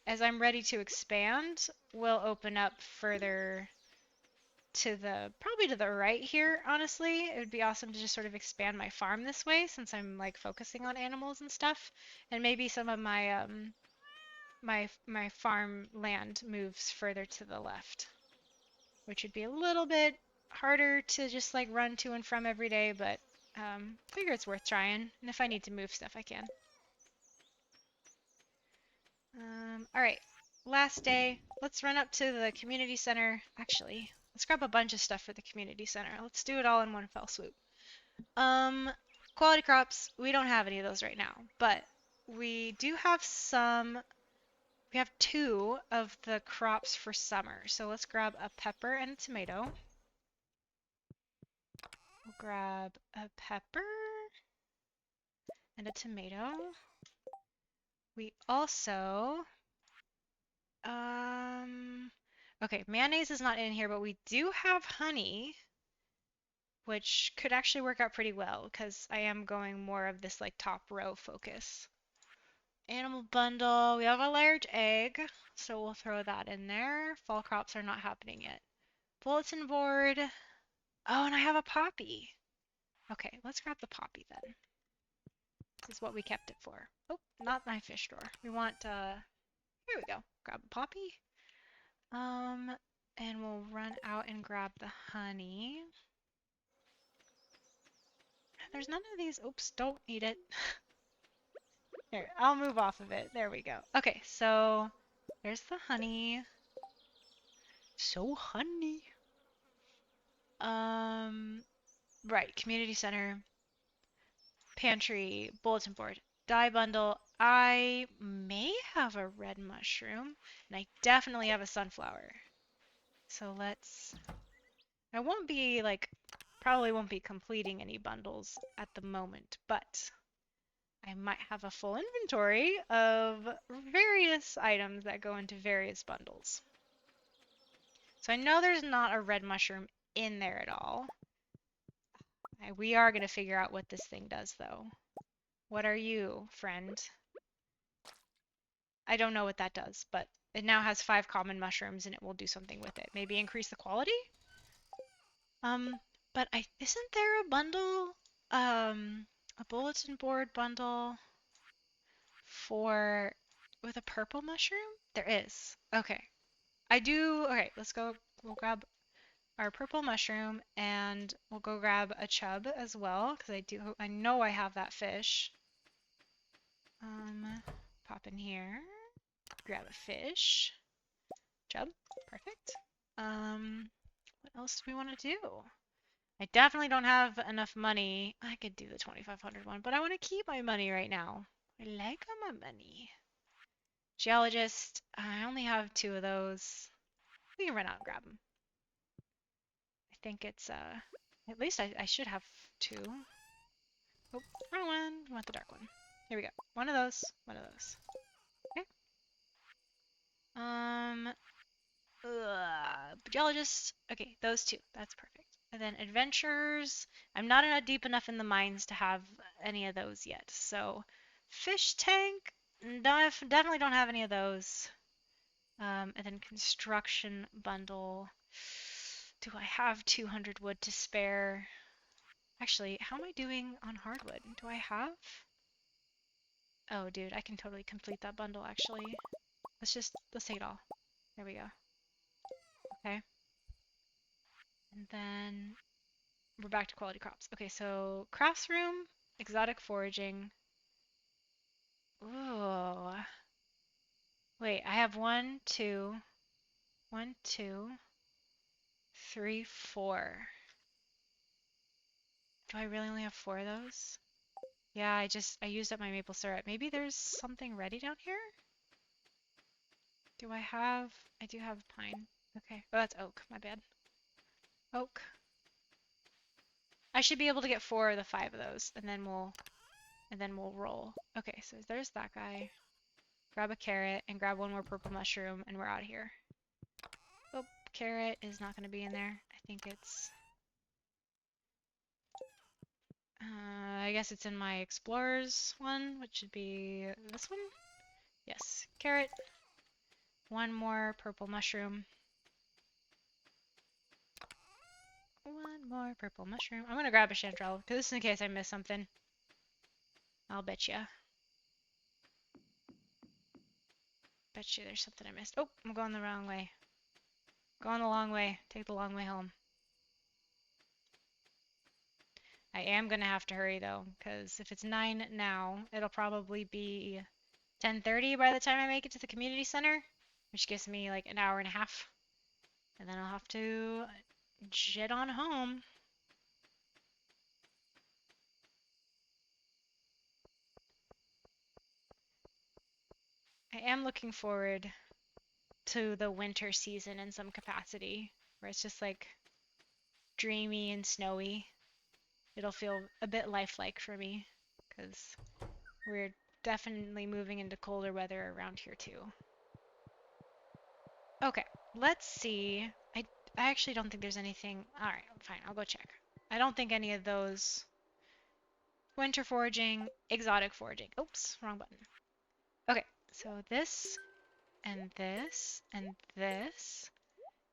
as I'm ready to expand, we'll open up further to the, probably to the right here, honestly. It would be awesome to just sort of expand my farm this way since I'm like focusing on animals and stuff. And maybe some of my my farm land moves further to the left, which would be a little bit harder to just like run to and from every day, but figure it's worth trying. And if I need to move stuff, I can. All right, last day. Let's run up to the community center. Actually, let's grab a bunch of stuff for the community center. Let's do it all in one fell swoop. Quality crops. We don't have any of those right now, but we do have some. We have 2 of the crops for summer. So let's grab a pepper and a tomato. We'll grab a pepper and a tomato. We also, okay, mayonnaise is not in here, but we do have honey, which could actually work out pretty well because I am going more of this like top row focus. Animal bundle, we have a large egg, so we'll throw that in there. Fall crops are not happening yet. Bulletin board. Oh, and I have a poppy. Okay, let's grab the poppy then. This is what we kept it for. Oh, not my fish store. We want, here we go. Grab a poppy. And we'll run out and grab the honey. There's none of these. Oops, don't eat it. Here, I'll move off of it. There we go. Okay, so there's the honey. So honey. Right, community center, pantry, bulletin board, dye bundle. I may have a red mushroom, and I definitely have a sunflower. So let's, I won't be like, probably won't be completing any bundles at the moment, but I might have a full inventory of various items that go into various bundles. So I know there's not a red mushroom in there at all. We are going to figure out what this thing does, though. What are you, friend? I don't know what that does, but it now has 5 common mushrooms, and it will do something with it. Maybe increase the quality? But isn't there a bundle, a bulletin board bundle with a purple mushroom? There is. Okay. Okay, let's go, we'll grab our purple mushroom, and we'll go grab a chub as well, because I know I have that fish. Pop in here, grab a fish, chub, perfect. What else do we want to do? I definitely don't have enough money. I could do the 2,500 one, but I want to keep my money right now. I like my money. Geologist, I only have 2 of those. We can run out and grab them. I think it's, at least I should have 2. Oh, wrong one. I want the dark one. Here we go. One of those. One of those. Okay. Geologist. Okay, those 2. That's perfect. And then adventures. I'm not deep enough in the mines to have any of those yet. So, fish tank. Definitely don't have any of those. And then construction bundle. Do I have 200 wood to spare? Actually, how am I doing on hardwood? Do I have? Oh, dude, I can totally complete that bundle, actually. Let's take it all. There we go. Okay. And then we're back to quality crops. Okay, so crafts room, exotic foraging. Ooh. Wait, I have 1, 2, 1, 2, 3, 4. Do I really only have 4 of those? Yeah, I used up my maple syrup. Maybe there's something ready down here? I do have pine. Okay. Oh, that's oak. My bad. Oak. I should be able to get 4 of the 5 of those, and then we'll roll. Okay, so there's that guy. Grab a carrot and grab 1 more purple mushroom, and we're out of here. Oh, carrot is not going to be in there. I think it's... I guess it's in my explorers one, which should be this one. Yes, carrot. 1 more purple mushroom. 1 more purple mushroom. I'm going to grab a chanterelle, because just in case I miss something. I'll bet you. Bet you there's something I missed. Oh, I'm going the wrong way. Going the long way. Take the long way home. I am going to have to hurry though, because if it's 9 now, it'll probably be 10:30 by the time I make it to the community center, which gives me like an hour and a half. And then I'll have to jet on home. I am looking forward to the winter season in some capacity, where it's just like dreamy and snowy. It'll feel a bit lifelike for me, because we're definitely moving into colder weather around here too. Okay, let's see. I actually don't think there's anything. Alright, fine, I'll go check. I don't think any of those... Winter foraging, exotic foraging. Oops, wrong button. Okay, so this, and this, and this,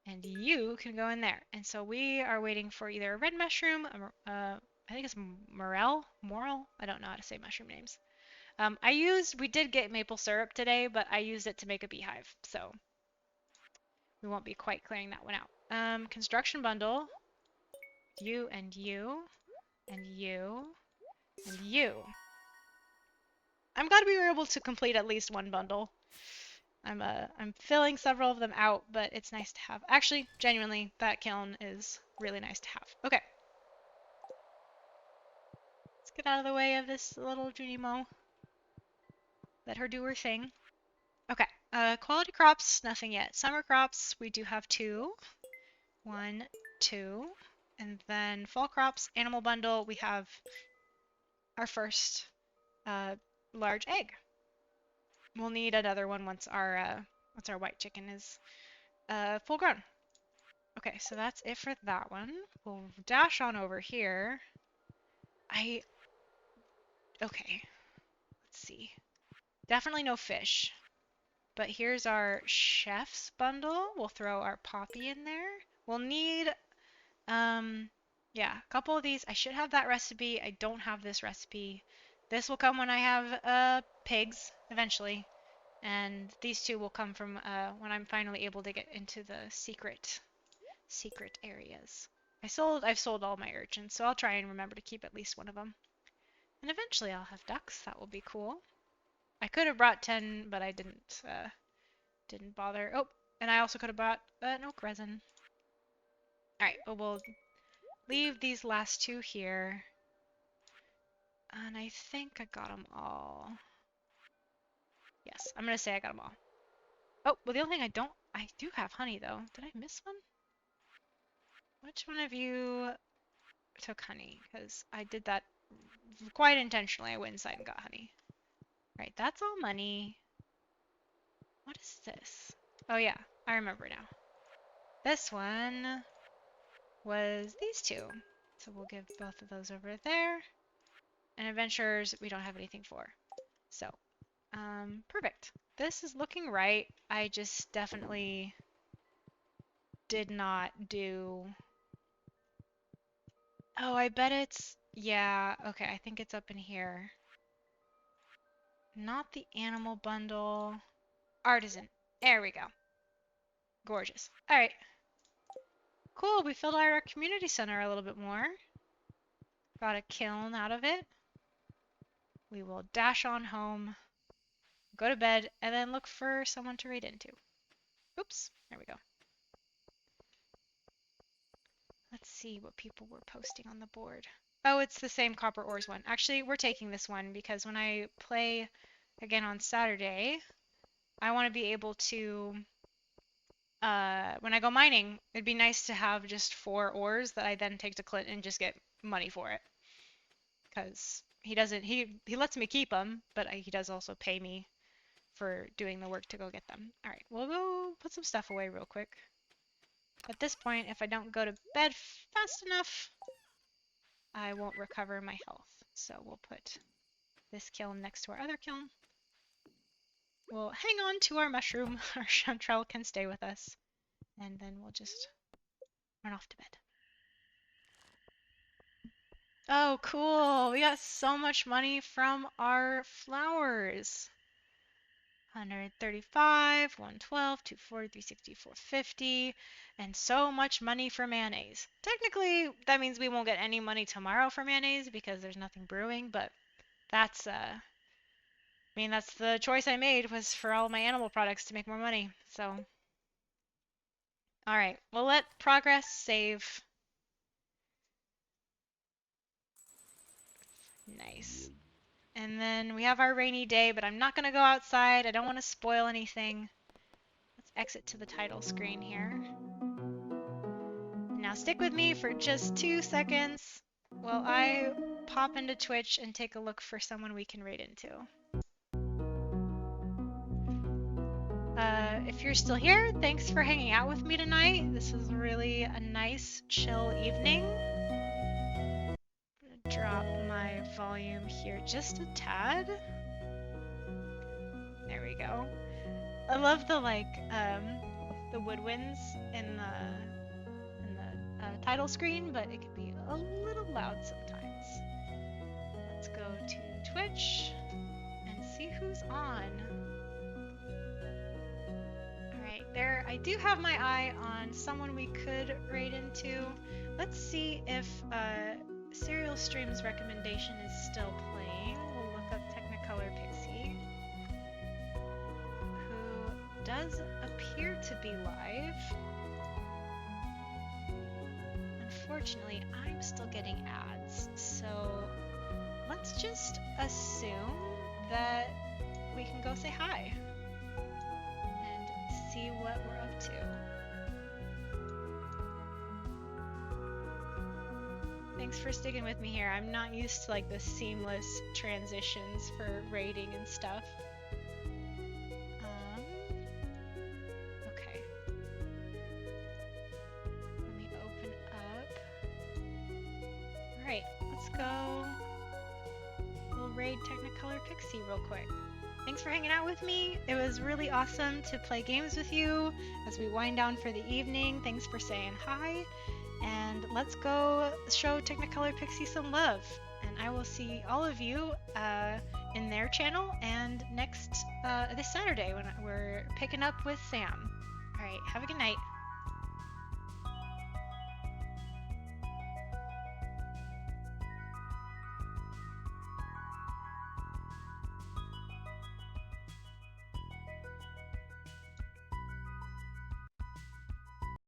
and you can go in there. And so we are waiting for either a red mushroom, I think it's morel? Moral? I don't know how to say mushroom names. We did get maple syrup today, but I used it to make a beehive, so we won't be quite clearing that one out. Construction bundle. You and you and you and you. I'm glad we were able to complete at least 1 bundle. I'm filling several of them out, but it's nice to have. Actually, genuinely, that kiln is really nice to have. Okay. Let's get out of the way of this little Junimo. Let her do her thing. Okay. Quality crops, nothing yet. Summer crops, we do have 2. 1, 2. And then fall crops, animal bundle, we have our first large egg. We'll need another one once our white chicken is full grown. Okay, so that's it for that one. We'll dash on over here. Okay, let's see. Definitely no fish. But here's our chef's bundle. We'll throw our poppy in there. We'll need, yeah, a couple of these. I should have that recipe. I don't have this recipe. This will come when I have pigs eventually. And these 2 will come from when I'm finally able to get into the secret areas. I've sold all my urchins, so I'll try and remember to keep at least 1 of them. And eventually I'll have ducks. That will be cool. I could have brought 10, but I didn't bother. Oh, and I also could have brought an oak resin. All right, but leave these last two here. And I think I got them all. Yes, I'm gonna say I got them all. Oh, well the only thing I do have honey though. Did I miss one? Which one of you took honey? Because I did that quite intentionally. I went inside and got honey. Right, that's all money. What is this? Oh yeah, I remember now. This one was these two. So we'll give both of those over there. And adventurers, we don't have anything for. So, perfect. This is looking right. I just definitely did not do... Oh, I bet it's... Yeah, okay, I think it's up in here. Not the animal bundle. Artisan. There we go. Gorgeous. All right. Cool, we filled out our community center a little bit more. Got a kiln out of it. We will dash on home, go to bed, and then look for someone to raid into. Oops, there we go. Let's see what people were posting on the board. Oh, it's the same copper ores one. Actually, we're taking this one because when I play again on Saturday, I want to be able to, when I go mining, it'd be nice to have just 4 ores that I then take to Clint and just get money for it. Because he lets me keep them, but he does also pay me for doing the work to go get them. All right, we'll go put some stuff away real quick. At this point, if I don't go to bed fast enough, I won't recover my health. So we'll put this kiln next to our other kiln. We'll hang on to our mushroom. Our chanterelle can stay with us. And then we'll just run off to bed. Oh, cool. We got so much money from our flowers. 135, 112, 240, 360, 450, and so much money for mayonnaise. Technically, that means we won't get any money tomorrow for mayonnaise because there's nothing brewing, but that's, I mean, that's the choice I made, was for all my animal products to make more money, so. Alright, we'll let progress save. Nice. And then we have our rainy day, but I'm not going to go outside. I don't want to spoil anything. Let's exit to the title screen here. Now stick with me for just 2 seconds while I pop into Twitch and take a look for someone we can raid into. If you're still here, thanks for hanging out with me tonight. This was really a nice, chill evening. I'm gonna drop my volume here just a tad. There we go. I love the the woodwinds in the title screen, but it can be a little loud sometimes. Let's go to Twitch and see who's on. Alright, there, I do have my eye on someone we could raid into. Let's see if Serial Stream's recommendation is still playing. We'll look up Technicolor Pixie, who does appear to be live. Unfortunately, I'm still getting ads, so let's just assume that we can go say hi and see what we're up to. Thanks for sticking with me here. I'm not used to like the seamless transitions for raiding and stuff. Okay. Let me open up. Alright, let's go. We'll raid Technicolor Pixie real quick. Thanks for hanging out with me. It was really awesome to play games with you as we wind down for the evening. Thanks for saying hi. And let's go show Technicolor Pixie some love. And I will see all of you in their channel and next this Saturday when we're picking up with Sam. All right, have a good night.